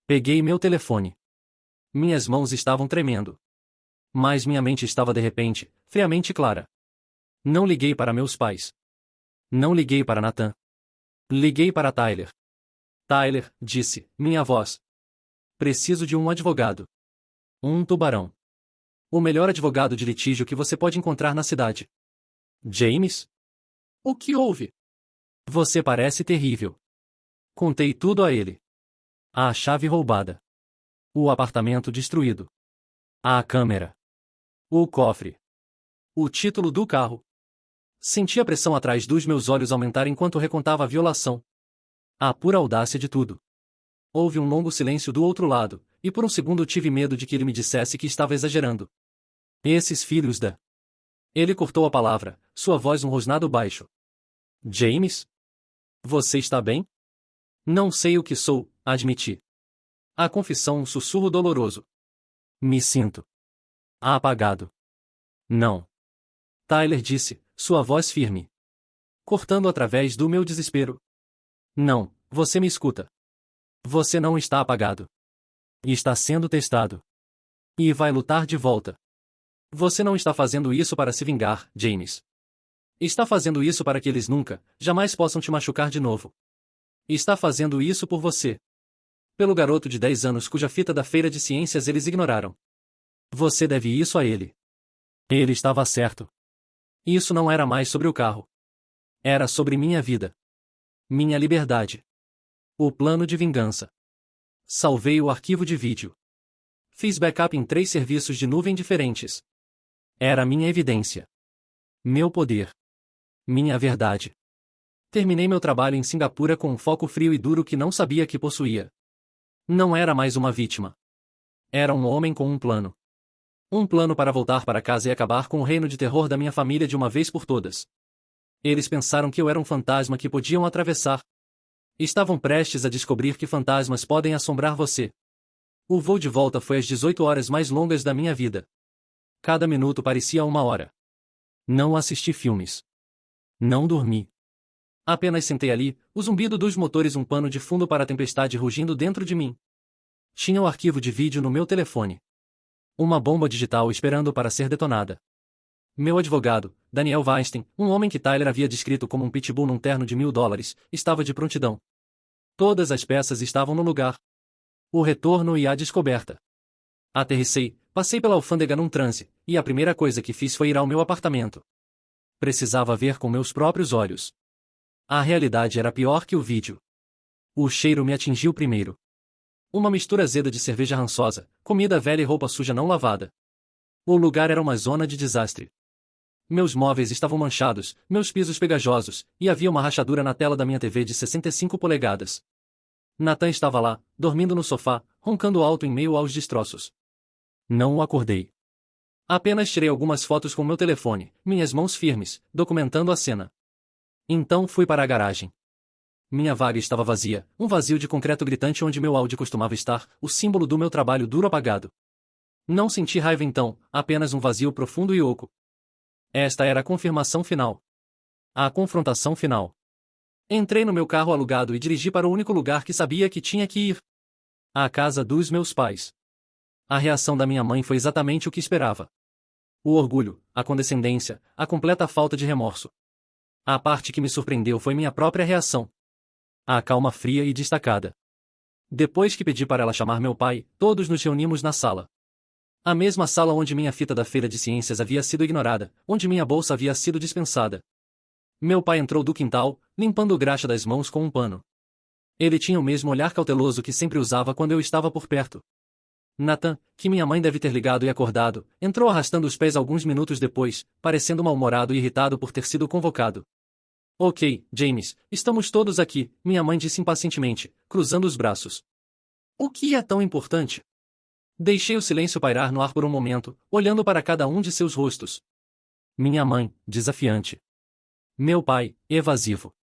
Peguei meu telefone. Minhas mãos estavam tremendo. Mas minha mente estava de repente, friamente clara. Não liguei para meus pais. Não liguei para Nathan. Liguei para Tyler. Tyler, disse, minha voz. Preciso de um advogado. Um tubarão. O melhor advogado de litígio que você pode encontrar na cidade. James? O que houve? Você parece terrível. Contei tudo a ele. A chave roubada. O apartamento destruído. A câmera. O cofre. O título do carro. Senti a pressão atrás dos meus olhos aumentar enquanto recontava a violação. A pura audácia de tudo. Houve um longo silêncio do outro lado, e por um segundo tive medo de que ele me dissesse que estava exagerando. Esses filhos da... Ele cortou a palavra, sua voz um rosnado baixo. James? Você está bem? Não sei o que sou, admiti. A confissão um sussurro doloroso. Me sinto apagado. Não. Tyler disse, sua voz firme. Cortando através do meu desespero. Não, você me escuta. Você não está apagado. Está sendo testado. E vai lutar de volta. Você não está fazendo isso para se vingar, James. Está fazendo isso para que eles nunca, jamais possam te machucar de novo. Está fazendo isso por você. Pelo garoto de 10 anos cuja fita da feira de ciências eles ignoraram. Você deve isso a ele. Ele estava certo. Isso não era mais sobre o carro. Era sobre minha vida. Minha liberdade. O plano de vingança. Salvei o arquivo de vídeo. Fiz backup em 3 serviços de nuvem diferentes. Era minha evidência. Meu poder. Minha verdade. Terminei meu trabalho em Singapura com um foco frio e duro que não sabia que possuía. Não era mais uma vítima. Era um homem com um plano. Um plano para voltar para casa e acabar com o reino de terror da minha família de uma vez por todas. Eles pensaram que eu era um fantasma que podiam atravessar. Estavam prestes a descobrir que fantasmas podem assombrar você. O voo de volta foi as 18 horas mais longas da minha vida. Cada minuto parecia 1 hora. Não assisti filmes. Não dormi. Apenas sentei ali, o zumbido dos motores um pano de fundo para a tempestade rugindo dentro de mim. Tinha o arquivo de vídeo no meu telefone. Uma bomba digital esperando para ser detonada. Meu advogado, Daniel Weinstein, um homem que Tyler havia descrito como um pitbull num terno de $1000, estava de prontidão. Todas as peças estavam no lugar. O retorno e a descoberta. Aterrissei, passei pela alfândega num transe, e a primeira coisa que fiz foi ir ao meu apartamento. Precisava ver com meus próprios olhos. A realidade era pior que o vídeo. O cheiro me atingiu primeiro. Uma mistura azeda de cerveja rançosa, comida velha e roupa suja não lavada. O lugar era uma zona de desastre. Meus móveis estavam manchados, meus pisos pegajosos, e havia uma rachadura na tela da minha TV de 65 polegadas. Nathan estava lá, dormindo no sofá, roncando alto em meio aos destroços. Não o acordei. Apenas tirei algumas fotos com meu telefone, minhas mãos firmes, documentando a cena. Então fui para a garagem. Minha vaga estava vazia, um vazio de concreto gritante onde meu Audi costumava estar, o símbolo do meu trabalho duro apagado. Não senti raiva então, apenas um vazio profundo e oco. Esta era a confirmação final. A confrontação final. Entrei no meu carro alugado e dirigi para o único lugar que sabia que tinha que ir. A casa dos meus pais. A reação da minha mãe foi exatamente o que esperava. O orgulho, a condescendência, a completa falta de remorso. A parte que me surpreendeu foi minha própria reação. A calma fria e destacada. Depois que pedi para ela chamar meu pai, todos nos reunimos na sala. A mesma sala onde minha fita da feira de ciências havia sido ignorada, onde minha bolsa havia sido dispensada. Meu pai entrou do quintal, limpando o graxa das mãos com um pano. Ele tinha o mesmo olhar cauteloso que sempre usava quando eu estava por perto. Nathan, que minha mãe deve ter ligado e acordado, entrou arrastando os pés alguns minutos depois, parecendo mal-humorado e irritado por ter sido convocado. Ok, James, estamos todos aqui, minha mãe disse impacientemente, cruzando os braços. O que é tão importante? Deixei o silêncio pairar no ar por um momento, olhando para cada um de seus rostos. Minha mãe, desafiante. Meu pai, evasivo.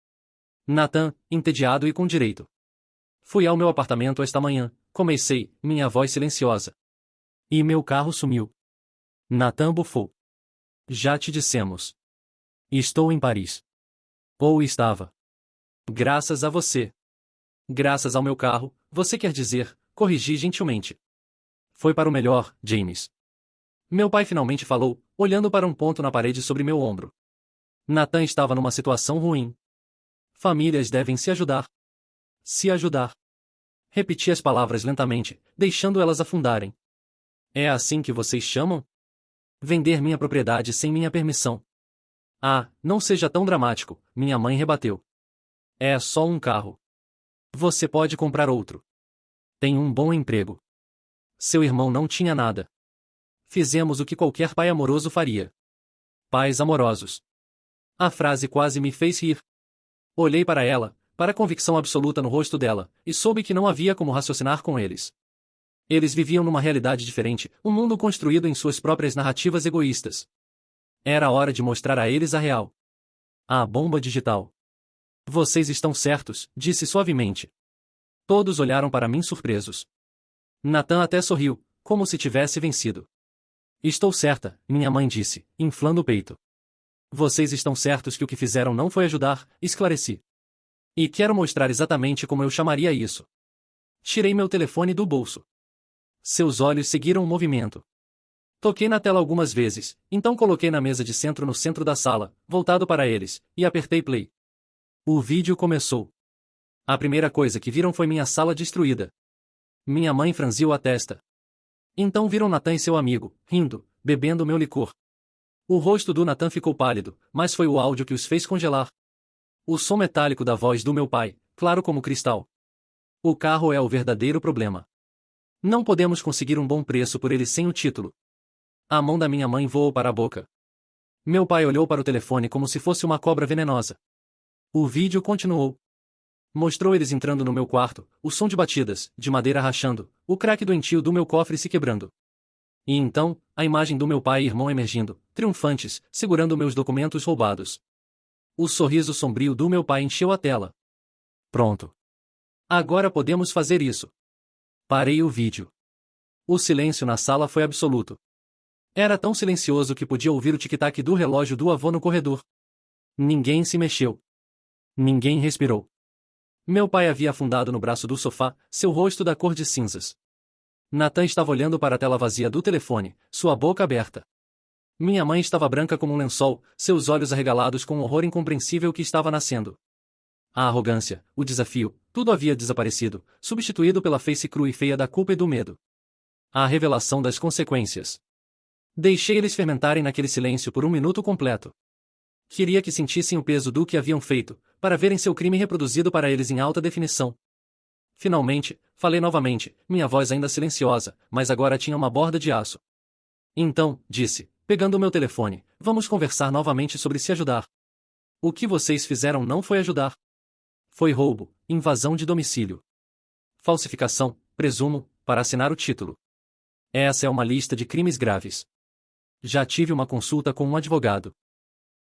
Nathan, entediado e com direito. Fui ao meu apartamento esta manhã, comecei, minha voz silenciosa. E meu carro sumiu. Nathan bufou. Já te dissemos. Estou em Paris. Ou estava. Graças a você. Graças ao meu carro, você quer dizer, corrigi gentilmente. Foi para o melhor, James. Meu pai finalmente falou, olhando para um ponto na parede sobre meu ombro. Nathan estava numa situação ruim. Famílias devem se ajudar. Se ajudar. Repeti as palavras lentamente, deixando elas afundarem. É assim que vocês chamam? Vender minha propriedade sem minha permissão. Ah, não seja tão dramático, minha mãe rebateu. É só um carro. Você pode comprar outro. Tem um bom emprego. Seu irmão não tinha nada. Fizemos o que qualquer pai amoroso faria. Pais amorosos. A frase quase me fez rir. Olhei para ela, para a convicção absoluta no rosto dela, e soube que não havia como raciocinar com eles. Eles viviam numa realidade diferente, um mundo construído em suas próprias narrativas egoístas. Era hora de mostrar a eles a real. A bomba digital. Vocês estão certos, disse suavemente. Todos olharam para mim surpresos. Nathan até sorriu, como se tivesse vencido. Estou certa, minha mãe disse, inflando o peito. Vocês estão certos que o que fizeram não foi ajudar, esclareci. E quero mostrar exatamente como eu chamaria isso. Tirei meu telefone do bolso. Seus olhos seguiram o movimento. Toquei na tela algumas vezes, então coloquei na mesa de centro no centro da sala, voltado para eles, e apertei play. O vídeo começou. A primeira coisa que viram foi minha sala destruída. Minha mãe franziu a testa. Então viram Nathan e seu amigo, rindo, bebendo meu licor. O rosto do Nathan ficou pálido, mas foi o áudio que os fez congelar. O som metálico da voz do meu pai, claro como cristal. O carro é o verdadeiro problema. Não podemos conseguir um bom preço por ele sem o título. A mão da minha mãe voou para a boca. Meu pai olhou para o telefone como se fosse uma cobra venenosa. O vídeo continuou. Mostrou eles entrando no meu quarto, o som de batidas, de madeira rachando, o craque doentio do meu cofre se quebrando. E então, a imagem do meu pai e irmão emergindo, triunfantes, segurando meus documentos roubados. O sorriso sombrio do meu pai encheu a tela. Pronto. Agora podemos fazer isso. Parei o vídeo. O silêncio na sala foi absoluto. Era tão silencioso que podia ouvir o tic-tac do relógio do avô no corredor. Ninguém se mexeu. Ninguém respirou. Meu pai havia afundado no braço do sofá, seu rosto da cor de cinzas. Nathan estava olhando para a tela vazia do telefone, sua boca aberta. Minha mãe estava branca como um lençol, seus olhos arregalados com o horror incompreensível que estava nascendo. A arrogância, o desafio, tudo havia desaparecido, substituído pela face crua e feia da culpa e do medo. A revelação das consequências. Deixei eles fermentarem naquele silêncio por um minuto completo. Queria que sentissem o peso do que haviam feito, para verem seu crime reproduzido para eles em alta definição. Finalmente, falei novamente, minha voz ainda silenciosa, mas agora tinha uma borda de aço. Então, disse, pegando o meu telefone, vamos conversar novamente sobre se ajudar. O que vocês fizeram não foi ajudar. Foi roubo, invasão de domicílio. Falsificação, presumo, para assinar o título. Essa é uma lista de crimes graves. Já tive uma consulta com um advogado.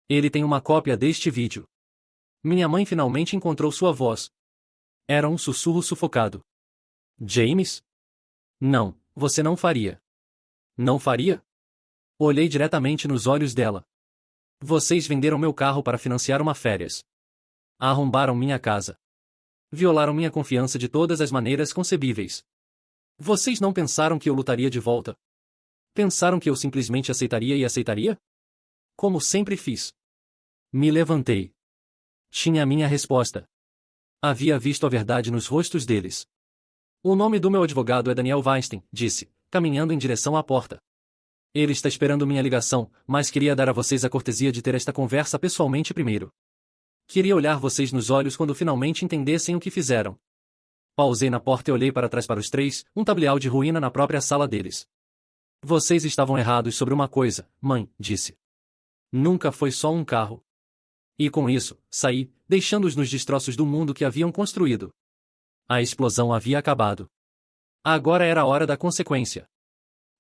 Ele tem uma cópia deste vídeo. Minha mãe finalmente encontrou sua voz. Era um sussurro sufocado. James? Não, você não faria. Não faria? Olhei diretamente nos olhos dela. Vocês venderam meu carro para financiar uma férias. Arrombaram minha casa. Violaram minha confiança de todas as maneiras concebíveis. Vocês não pensaram que eu lutaria de volta? Pensaram que eu simplesmente aceitaria e aceitaria? Como sempre fiz. Me levantei. Tinha a minha resposta. Havia visto a verdade nos rostos deles. O nome do meu advogado é Daniel Weinstein, disse, caminhando em direção à porta. Ele está esperando minha ligação, mas queria dar a vocês a cortesia de ter esta conversa pessoalmente primeiro. Queria olhar vocês nos olhos quando finalmente entendessem o que fizeram. Pausei na porta e olhei para trás para os três, um tablial de ruína na própria sala deles. Vocês estavam errados sobre uma coisa, mãe, disse. Nunca foi só um carro. E com isso, saí, deixando-os nos destroços do mundo que haviam construído. A explosão havia acabado. Agora era a hora da consequência.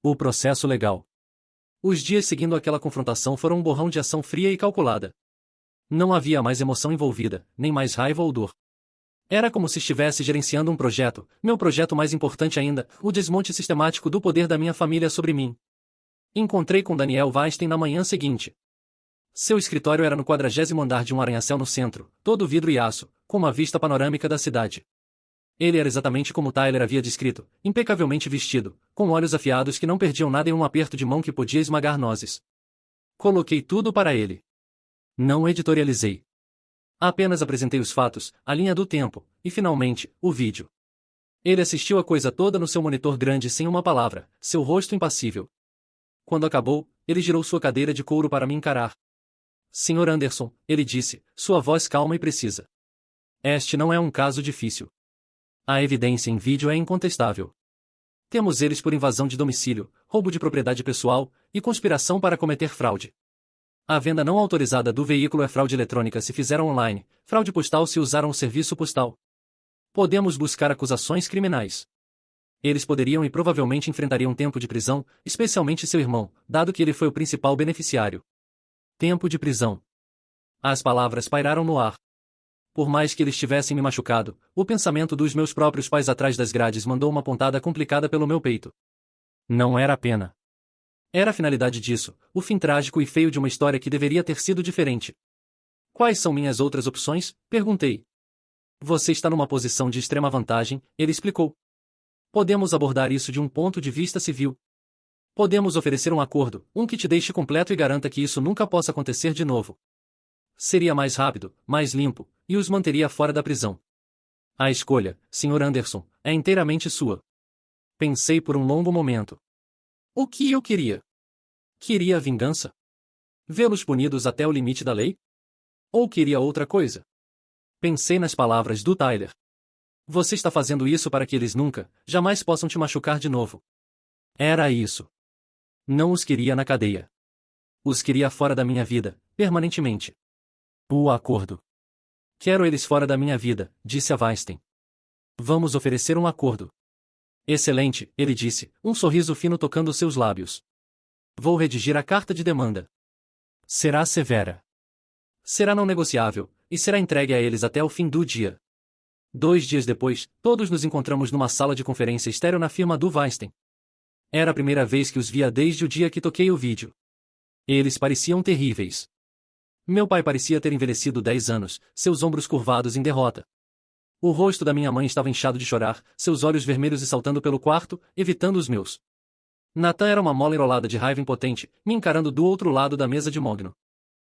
O processo legal. Os dias seguindo aquela confrontação foram um borrão de ação fria e calculada. Não havia mais emoção envolvida, nem mais raiva ou dor. Era como se estivesse gerenciando um projeto, meu projeto mais importante ainda, o desmonte sistemático do poder da minha família sobre mim. Encontrei com Daniel Weinstein na manhã seguinte. Seu escritório era no 40º andar de um arranha-céu no centro, todo vidro e aço, com uma vista panorâmica da cidade. Ele era exatamente como Tyler havia descrito, impecavelmente vestido, com olhos afiados que não perdiam nada em um aperto de mão que podia esmagar nozes. Coloquei tudo para ele. Não editorializei. Apenas apresentei os fatos, a linha do tempo, e finalmente, o vídeo. Ele assistiu a coisa toda no seu monitor grande sem uma palavra, seu rosto impassível. Quando acabou, ele girou sua cadeira de couro para me encarar. Sr. Anderson, ele disse, sua voz calma e precisa. Este não é um caso difícil. A evidência em vídeo é incontestável. Temos eles por invasão de domicílio, roubo de propriedade pessoal, e conspiração para cometer fraude. A venda não autorizada do veículo é fraude eletrônica se fizeram online, fraude postal se usaram o serviço postal. Podemos buscar acusações criminais. Eles poderiam e provavelmente enfrentariam tempo de prisão, especialmente seu irmão, dado que ele foi o principal beneficiário. Tempo de prisão. As palavras pairaram no ar. Por mais que eles tivessem me machucado, o pensamento dos meus próprios pais atrás das grades mandou uma pontada complicada pelo meu peito. Não era a pena. Era a finalidade disso, o fim trágico e feio de uma história que deveria ter sido diferente. Quais são minhas outras opções? Perguntei. Você está numa posição de extrema vantagem, ele explicou. Podemos abordar isso de um ponto de vista civil. Podemos oferecer um acordo, um que te deixe completo e garanta que isso nunca possa acontecer de novo. Seria mais rápido, mais limpo, e os manteria fora da prisão. A escolha, Sr. Anderson, é inteiramente sua. Pensei por um longo momento. O que eu queria? Queria a vingança? Vê-los punidos até o limite da lei? Ou queria outra coisa? Pensei nas palavras do Tyler. Você está fazendo isso para que eles nunca, jamais possam te machucar de novo. Era isso. Não os queria na cadeia. Os queria fora da minha vida, permanentemente. O acordo. Quero eles fora da minha vida, disse a Weinstein. Vamos oferecer um acordo. Excelente, ele disse, um sorriso fino tocando seus lábios. Vou redigir a carta de demanda. Será severa. Será não negociável, e será entregue a eles até o fim do dia. 2 dias depois, todos nos encontramos numa sala de conferência estéril na firma do Weinstein. Era a primeira vez que os via desde o dia que toquei o vídeo. Eles pareciam terríveis. Meu pai parecia ter envelhecido 10 anos, seus ombros curvados em derrota. O rosto da minha mãe estava inchado de chorar, seus olhos vermelhos e saltando pelo quarto, evitando os meus. Nathan era uma mola enrolada de raiva impotente, me encarando do outro lado da mesa de mogno.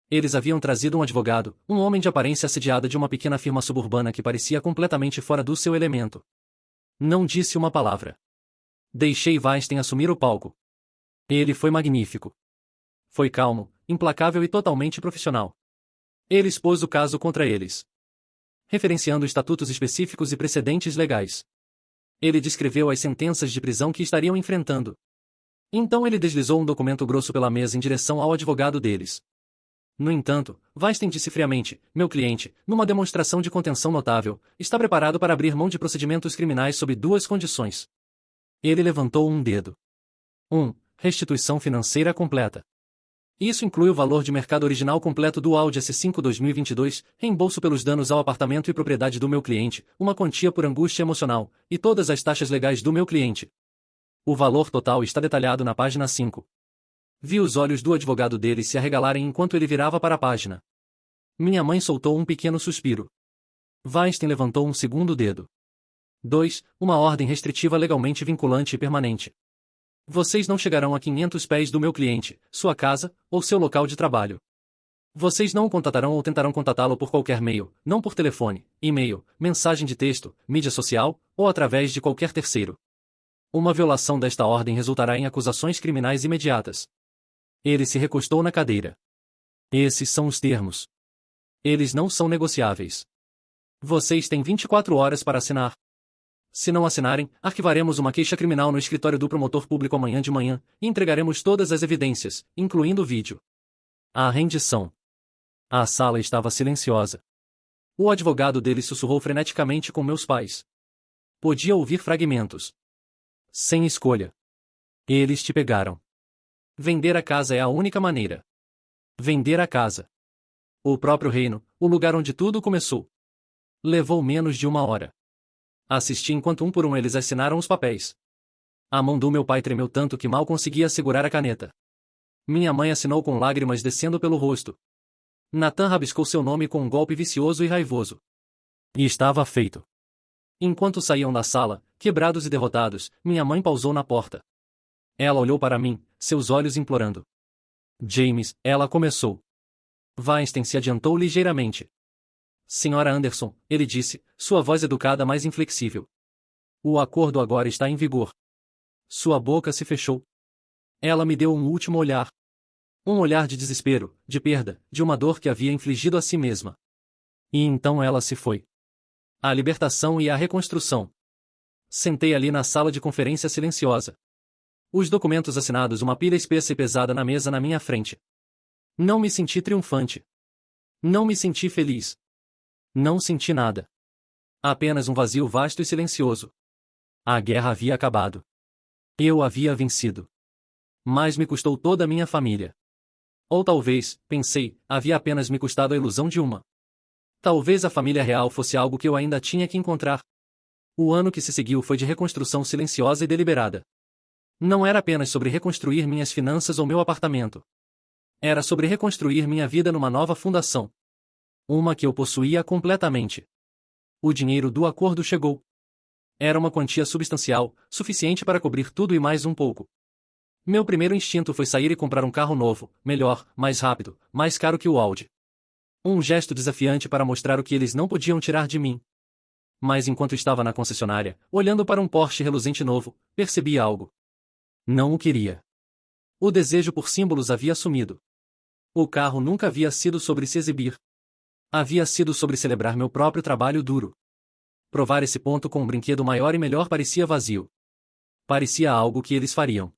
Eles haviam trazido um advogado, um homem de aparência assediada de uma pequena firma suburbana que parecia completamente fora do seu elemento. Não disse uma palavra. Deixei Weinstein assumir o palco. Ele foi magnífico. Foi calmo, implacável e totalmente profissional. Ele expôs o caso contra eles, referenciando estatutos específicos e precedentes legais. Ele descreveu as sentenças de prisão que estariam enfrentando. Então ele deslizou um documento grosso pela mesa em direção ao advogado deles. No entanto, Weinstein disse friamente, meu cliente, numa demonstração de contenção notável, está preparado para abrir mão de procedimentos criminais sob 2 condições. Ele levantou um dedo. 1. Restituição financeira completa. Isso inclui o valor de mercado original completo do Audi S5 2022, reembolso pelos danos ao apartamento e propriedade do meu cliente, uma quantia por angústia emocional, e todas as taxas legais do meu cliente. O valor total está detalhado na página 5. Vi os olhos do advogado dele se arregalarem enquanto ele virava para a página. Minha mãe soltou um pequeno suspiro. Weinstein levantou um segundo dedo. 2. Uma ordem restritiva legalmente vinculante e permanente. Vocês não chegarão a 500 pés do meu cliente, sua casa, ou seu local de trabalho. Vocês não o contatarão ou tentarão contatá-lo por qualquer meio, não por telefone, e-mail, mensagem de texto, mídia social, ou através de qualquer terceiro. Uma violação desta ordem resultará em acusações criminais imediatas. Ele se recostou na cadeira. Esses são os termos. Eles não são negociáveis. Vocês têm 24 horas para assinar. Se não assinarem, arquivaremos uma queixa criminal no escritório do promotor público amanhã de manhã, e entregaremos todas as evidências, incluindo o vídeo. A rendição. A sala estava silenciosa. O advogado dele sussurrou freneticamente com meus pais. Podia ouvir fragmentos. Sem escolha. Eles te pegaram. Vender a casa é a única maneira. Vender a casa. O próprio reino, o lugar onde tudo começou. Levou menos de 1 hora. Assisti enquanto um por um eles assinaram os papéis. A mão do meu pai tremeu tanto que mal conseguia segurar a caneta. Minha mãe assinou com lágrimas descendo pelo rosto. Nathan rabiscou seu nome com um golpe vicioso e raivoso. E estava feito. Enquanto saíam da sala, quebrados e derrotados, minha mãe pausou na porta. Ela olhou para mim, seus olhos implorando. James, ela começou. Weinstein se adiantou ligeiramente. Senhora Anderson, ele disse, sua voz educada mais inflexível. O acordo agora está em vigor. Sua boca se fechou. Ela me deu um último olhar. Um olhar de desespero, de perda, de uma dor que havia infligido a si mesma. E então ela se foi. A libertação e a reconstrução. Sentei ali na sala de conferência silenciosa. Os documentos assinados, uma pilha espessa e pesada na mesa na minha frente. Não me senti triunfante. Não me senti feliz. Não senti nada. Apenas um vazio vasto e silencioso. A guerra havia acabado. Eu havia vencido. Mas me custou toda a minha família. Ou talvez, pensei, havia apenas me custado a ilusão de uma. Talvez a família real fosse algo que eu ainda tinha que encontrar. O ano que se seguiu foi de reconstrução silenciosa e deliberada. Não era apenas sobre reconstruir minhas finanças ou meu apartamento. Era sobre reconstruir minha vida numa nova fundação. Uma que eu possuía completamente. O dinheiro do acordo chegou. Era uma quantia substancial, suficiente para cobrir tudo e mais um pouco. Meu primeiro instinto foi sair e comprar um carro novo, melhor, mais rápido, mais caro que o Audi. Um gesto desafiante para mostrar o que eles não podiam tirar de mim. Mas enquanto estava na concessionária, olhando para um Porsche reluzente novo, percebi algo. Não o queria. O desejo por símbolos havia sumido. O carro nunca havia sido sobre se exibir. Havia sido sobre celebrar meu próprio trabalho duro. Provar esse ponto com um brinquedo maior e melhor parecia vazio. Parecia algo que eles fariam.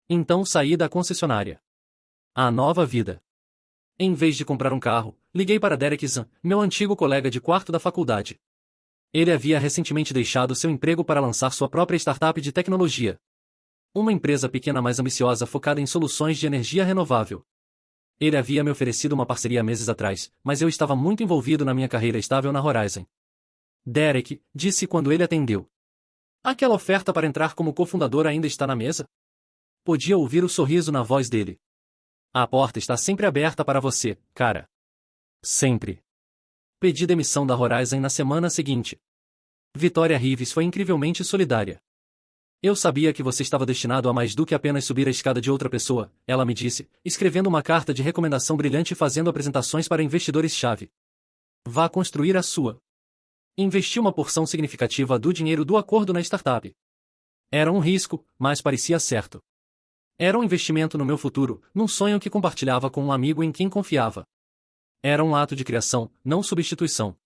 Então saí da concessionária. A nova vida. Em vez de comprar um carro, liguei para Derek Zan, meu antigo colega de quarto da faculdade. Ele havia recentemente deixado seu emprego para lançar sua própria startup de tecnologia. Uma empresa pequena mais ambiciosa focada em soluções de energia renovável. Ele havia me oferecido uma parceria meses atrás, mas eu estava muito envolvido na minha carreira estável na Horizon. Derek, disse quando ele atendeu. Aquela oferta para entrar como cofundador ainda está na mesa? Podia ouvir o sorriso na voz dele. A porta está sempre aberta para você, cara. Sempre. Pedi demissão da Horizon na semana seguinte. Vitória Rives foi incrivelmente solidária. Eu sabia que você estava destinado a mais do que apenas subir a escada de outra pessoa, ela me disse, escrevendo uma carta de recomendação brilhante e fazendo apresentações para investidores-chave. Vá construir a sua. Investi uma porção significativa do dinheiro do acordo na startup. Era um risco, mas parecia certo. Era um investimento no meu futuro, num sonho que compartilhava com um amigo em quem confiava. Era um ato de criação, não substituição.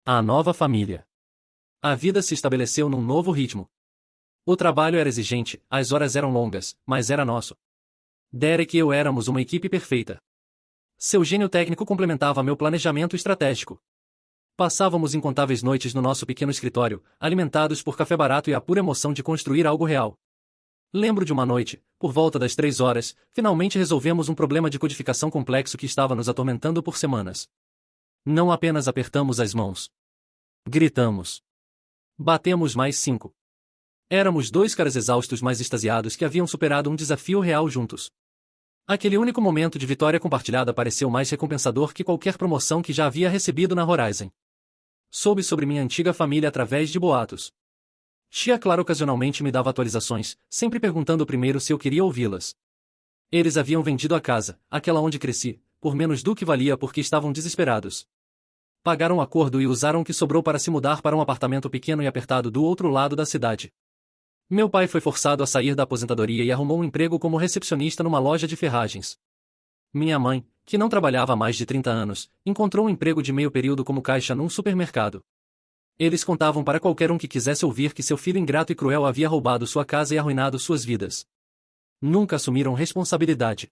A nova família. A vida se estabeleceu num novo ritmo. O trabalho era exigente, as horas eram longas, mas era nosso. Derek e eu éramos uma equipe perfeita. Seu gênio técnico complementava meu planejamento estratégico. Passávamos incontáveis noites no nosso pequeno escritório, alimentados por café barato e a pura emoção de construir algo real. Lembro de uma noite, por volta das 3 horas, finalmente resolvemos um problema de codificação complexo que estava nos atormentando por semanas. Não apenas apertamos as mãos. Gritamos. Batemos mais 5. Éramos 2 caras exaustos mas extasiados que haviam superado um desafio real juntos. Aquele único momento de vitória compartilhada pareceu mais recompensador que qualquer promoção que já havia recebido na Horizon. Soube sobre minha antiga família através de boatos. Tia Clara ocasionalmente me dava atualizações, sempre perguntando primeiro se eu queria ouvi-las. Eles haviam vendido a casa, aquela onde cresci, por menos do que valia porque estavam desesperados. Pagaram o acordo e usaram o que sobrou para se mudar para um apartamento pequeno e apertado do outro lado da cidade. Meu pai foi forçado a sair da aposentadoria e arrumou um emprego como recepcionista numa loja de ferragens. Minha mãe, que não trabalhava há mais de 30 anos, encontrou um emprego de meio período como caixa num supermercado. Eles contavam para qualquer um que quisesse ouvir que seu filho ingrato e cruel havia roubado sua casa e arruinado suas vidas. Nunca assumiram responsabilidade.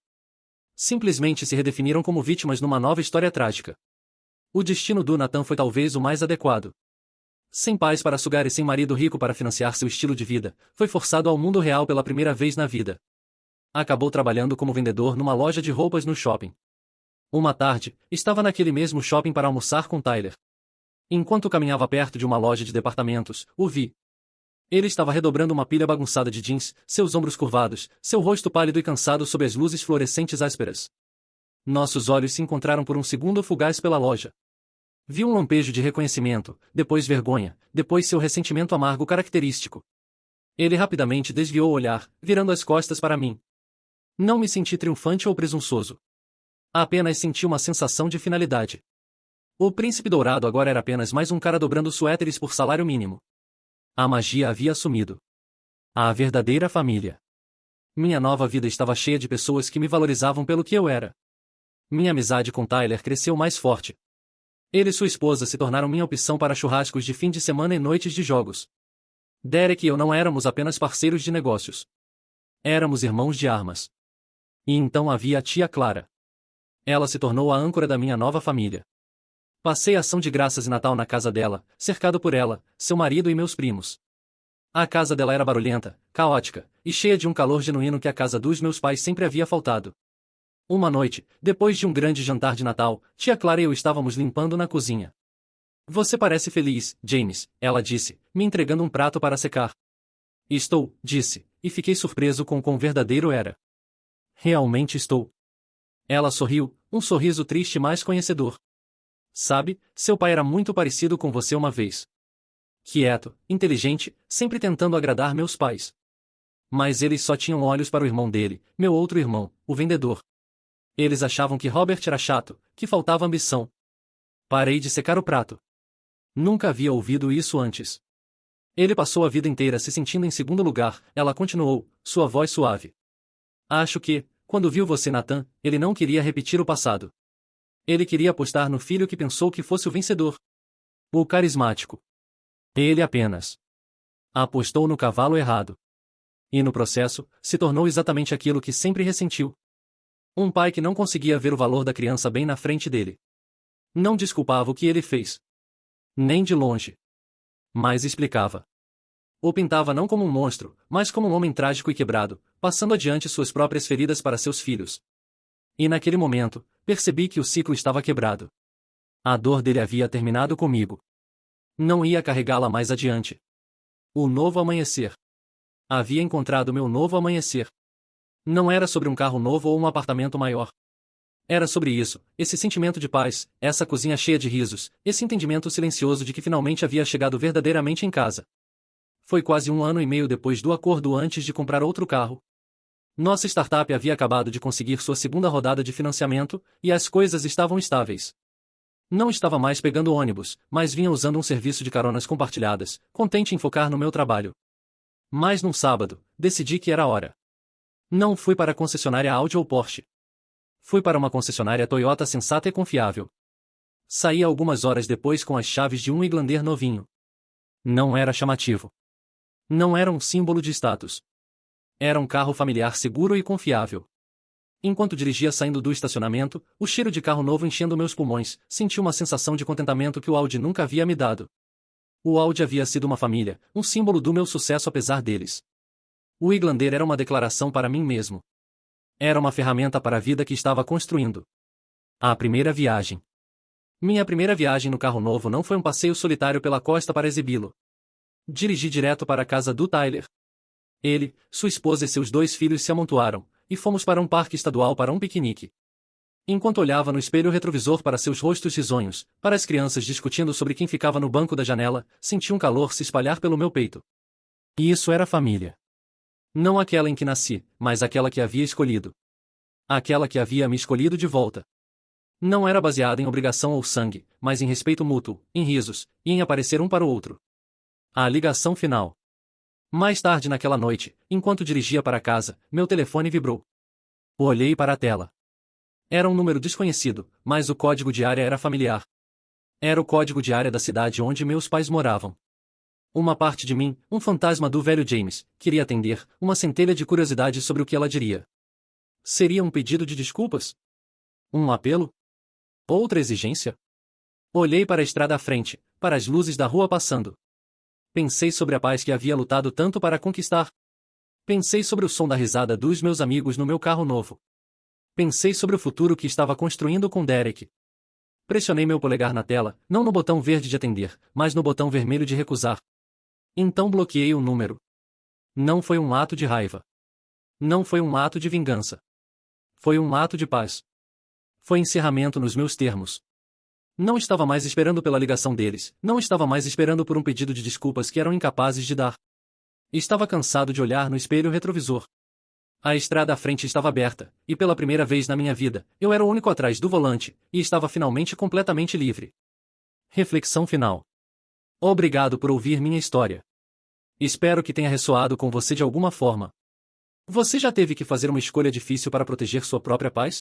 Simplesmente se redefiniram como vítimas numa nova história trágica. O destino do Nathan foi talvez o mais adequado. Sem pais para sugar e sem marido rico para financiar seu estilo de vida, foi forçado ao mundo real pela primeira vez na vida. Acabou trabalhando como vendedor numa loja de roupas no shopping. Uma tarde, estava naquele mesmo shopping para almoçar com Tyler. Enquanto caminhava perto de uma loja de departamentos, o vi. Ele estava redobrando uma pilha bagunçada de jeans, seus ombros curvados, seu rosto pálido e cansado sob as luzes fluorescentes ásperas. Nossos olhos se encontraram por um segundo fugaz pela loja. Vi um lampejo de reconhecimento, depois vergonha, depois seu ressentimento amargo característico. Ele rapidamente desviou o olhar, virando as costas para mim. Não me senti triunfante ou presunçoso. Apenas senti uma sensação de finalidade. O príncipe dourado agora era apenas mais um cara dobrando suéteres por salário mínimo. A magia havia sumido. A verdadeira família. Minha nova vida estava cheia de pessoas que me valorizavam pelo que eu era. Minha amizade com Tyler cresceu mais forte. Ele e sua esposa se tornaram minha opção para churrascos de fim de semana e noites de jogos. Derek e eu não éramos apenas parceiros de negócios. Éramos irmãos de armas. E então havia a tia Clara. Ela se tornou a âncora da minha nova família. Passei ação de graças e Natal na casa dela, cercado por ela, seu marido e meus primos. A casa dela era barulhenta, caótica, e cheia de um calor genuíno que a casa dos meus pais sempre havia faltado. Uma noite, depois de um grande jantar de Natal, tia Clara e eu estávamos limpando na cozinha. Você parece feliz, James, ela disse, me entregando um prato para secar. Estou, disse, e fiquei surpreso com o quão verdadeiro era. Realmente estou. Ela sorriu, um sorriso triste mais conhecedor. Sabe, seu pai era muito parecido com você uma vez. Quieto, inteligente, sempre tentando agradar meus pais. Mas eles só tinham olhos para o irmão dele, meu outro irmão, o vendedor. Eles achavam que Robert era chato, que faltava ambição. Parei de secar o prato. Nunca havia ouvido isso antes. Ele passou a vida inteira se sentindo em segundo lugar, ela continuou, sua voz suave. Acho que, quando viu você, Nathan, ele não queria repetir o passado. Ele queria apostar no filho que pensou que fosse o vencedor. O carismático. Ele apenas apostou no cavalo errado. E no processo, se tornou exatamente aquilo que sempre ressentiu. Um pai que não conseguia ver o valor da criança bem na frente dele. Não desculpava o que ele fez. Nem de longe. Mas explicava. O pintava não como um monstro, mas como um homem trágico e quebrado, passando adiante suas próprias feridas para seus filhos. E naquele momento, percebi que o ciclo estava quebrado. A dor dele havia terminado comigo. Não ia carregá-la mais adiante. O novo amanhecer. Havia encontrado meu novo amanhecer. Não era sobre um carro novo ou um apartamento maior. Era sobre isso, esse sentimento de paz, essa cozinha cheia de risos, esse entendimento silencioso de que finalmente havia chegado verdadeiramente em casa. Foi quase 1 ano e meio depois do acordo antes de comprar outro carro. Nossa startup havia acabado de conseguir sua segunda rodada de financiamento, e as coisas estavam estáveis. Não estava mais pegando ônibus, mas vinha usando um serviço de caronas compartilhadas, contente em focar no meu trabalho. Mas num sábado, decidi que era hora. Não fui para a concessionária Audi ou Porsche. Fui para uma concessionária Toyota sensata e confiável. Saí algumas horas depois com as chaves de um Highlander novinho. Não era chamativo. Não era um símbolo de status. Era um carro familiar seguro e confiável. Enquanto dirigia saindo do estacionamento, o cheiro de carro novo enchendo meus pulmões, senti uma sensação de contentamento que o Audi nunca havia me dado. O Audi havia sido uma família, um símbolo do meu sucesso apesar deles. O Highlander era uma declaração para mim mesmo. Era uma ferramenta para a vida que estava construindo. A primeira viagem. Minha primeira viagem no carro novo não foi um passeio solitário pela costa para exibi-lo. Dirigi direto para a casa do Tyler. Ele, sua esposa e seus 2 filhos se amontoaram, e fomos para um parque estadual para um piquenique. Enquanto olhava no espelho retrovisor para seus rostos risonhos, para as crianças discutindo sobre quem ficava no banco da janela, senti um calor se espalhar pelo meu peito. E isso era família. Não aquela em que nasci, mas aquela que havia escolhido. Aquela que havia me escolhido de volta. Não era baseada em obrigação ou sangue, mas em respeito mútuo, em risos, e em aparecer um para o outro. A ligação final. Mais tarde naquela noite, enquanto dirigia para casa, meu telefone vibrou. Olhei para a tela. Era um número desconhecido, mas o código de área era familiar. Era o código de área da cidade onde meus pais moravam. Uma parte de mim, um fantasma do velho James, queria atender, uma centelha de curiosidade sobre o que ela diria. Seria um pedido de desculpas? Um apelo? Outra exigência? Olhei para a estrada à frente, para as luzes da rua passando. Pensei sobre a paz que havia lutado tanto para conquistar. Pensei sobre o som da risada dos meus amigos no meu carro novo. Pensei sobre o futuro que estava construindo com Derek. Pressionei meu polegar na tela, não no botão verde de atender, mas no botão vermelho de recusar. Então bloqueei o número. Não foi um ato de raiva. Não foi um ato de vingança. Foi um ato de paz. Foi encerramento nos meus termos. Não estava mais esperando pela ligação deles, não estava mais esperando por um pedido de desculpas que eram incapazes de dar. Estava cansado de olhar no espelho retrovisor. A estrada à frente estava aberta, e pela primeira vez na minha vida, eu era o único atrás do volante, e estava finalmente completamente livre. Reflexão final. Obrigado por ouvir minha história. Espero que tenha ressoado com você de alguma forma. Você já teve que fazer uma escolha difícil para proteger sua própria paz?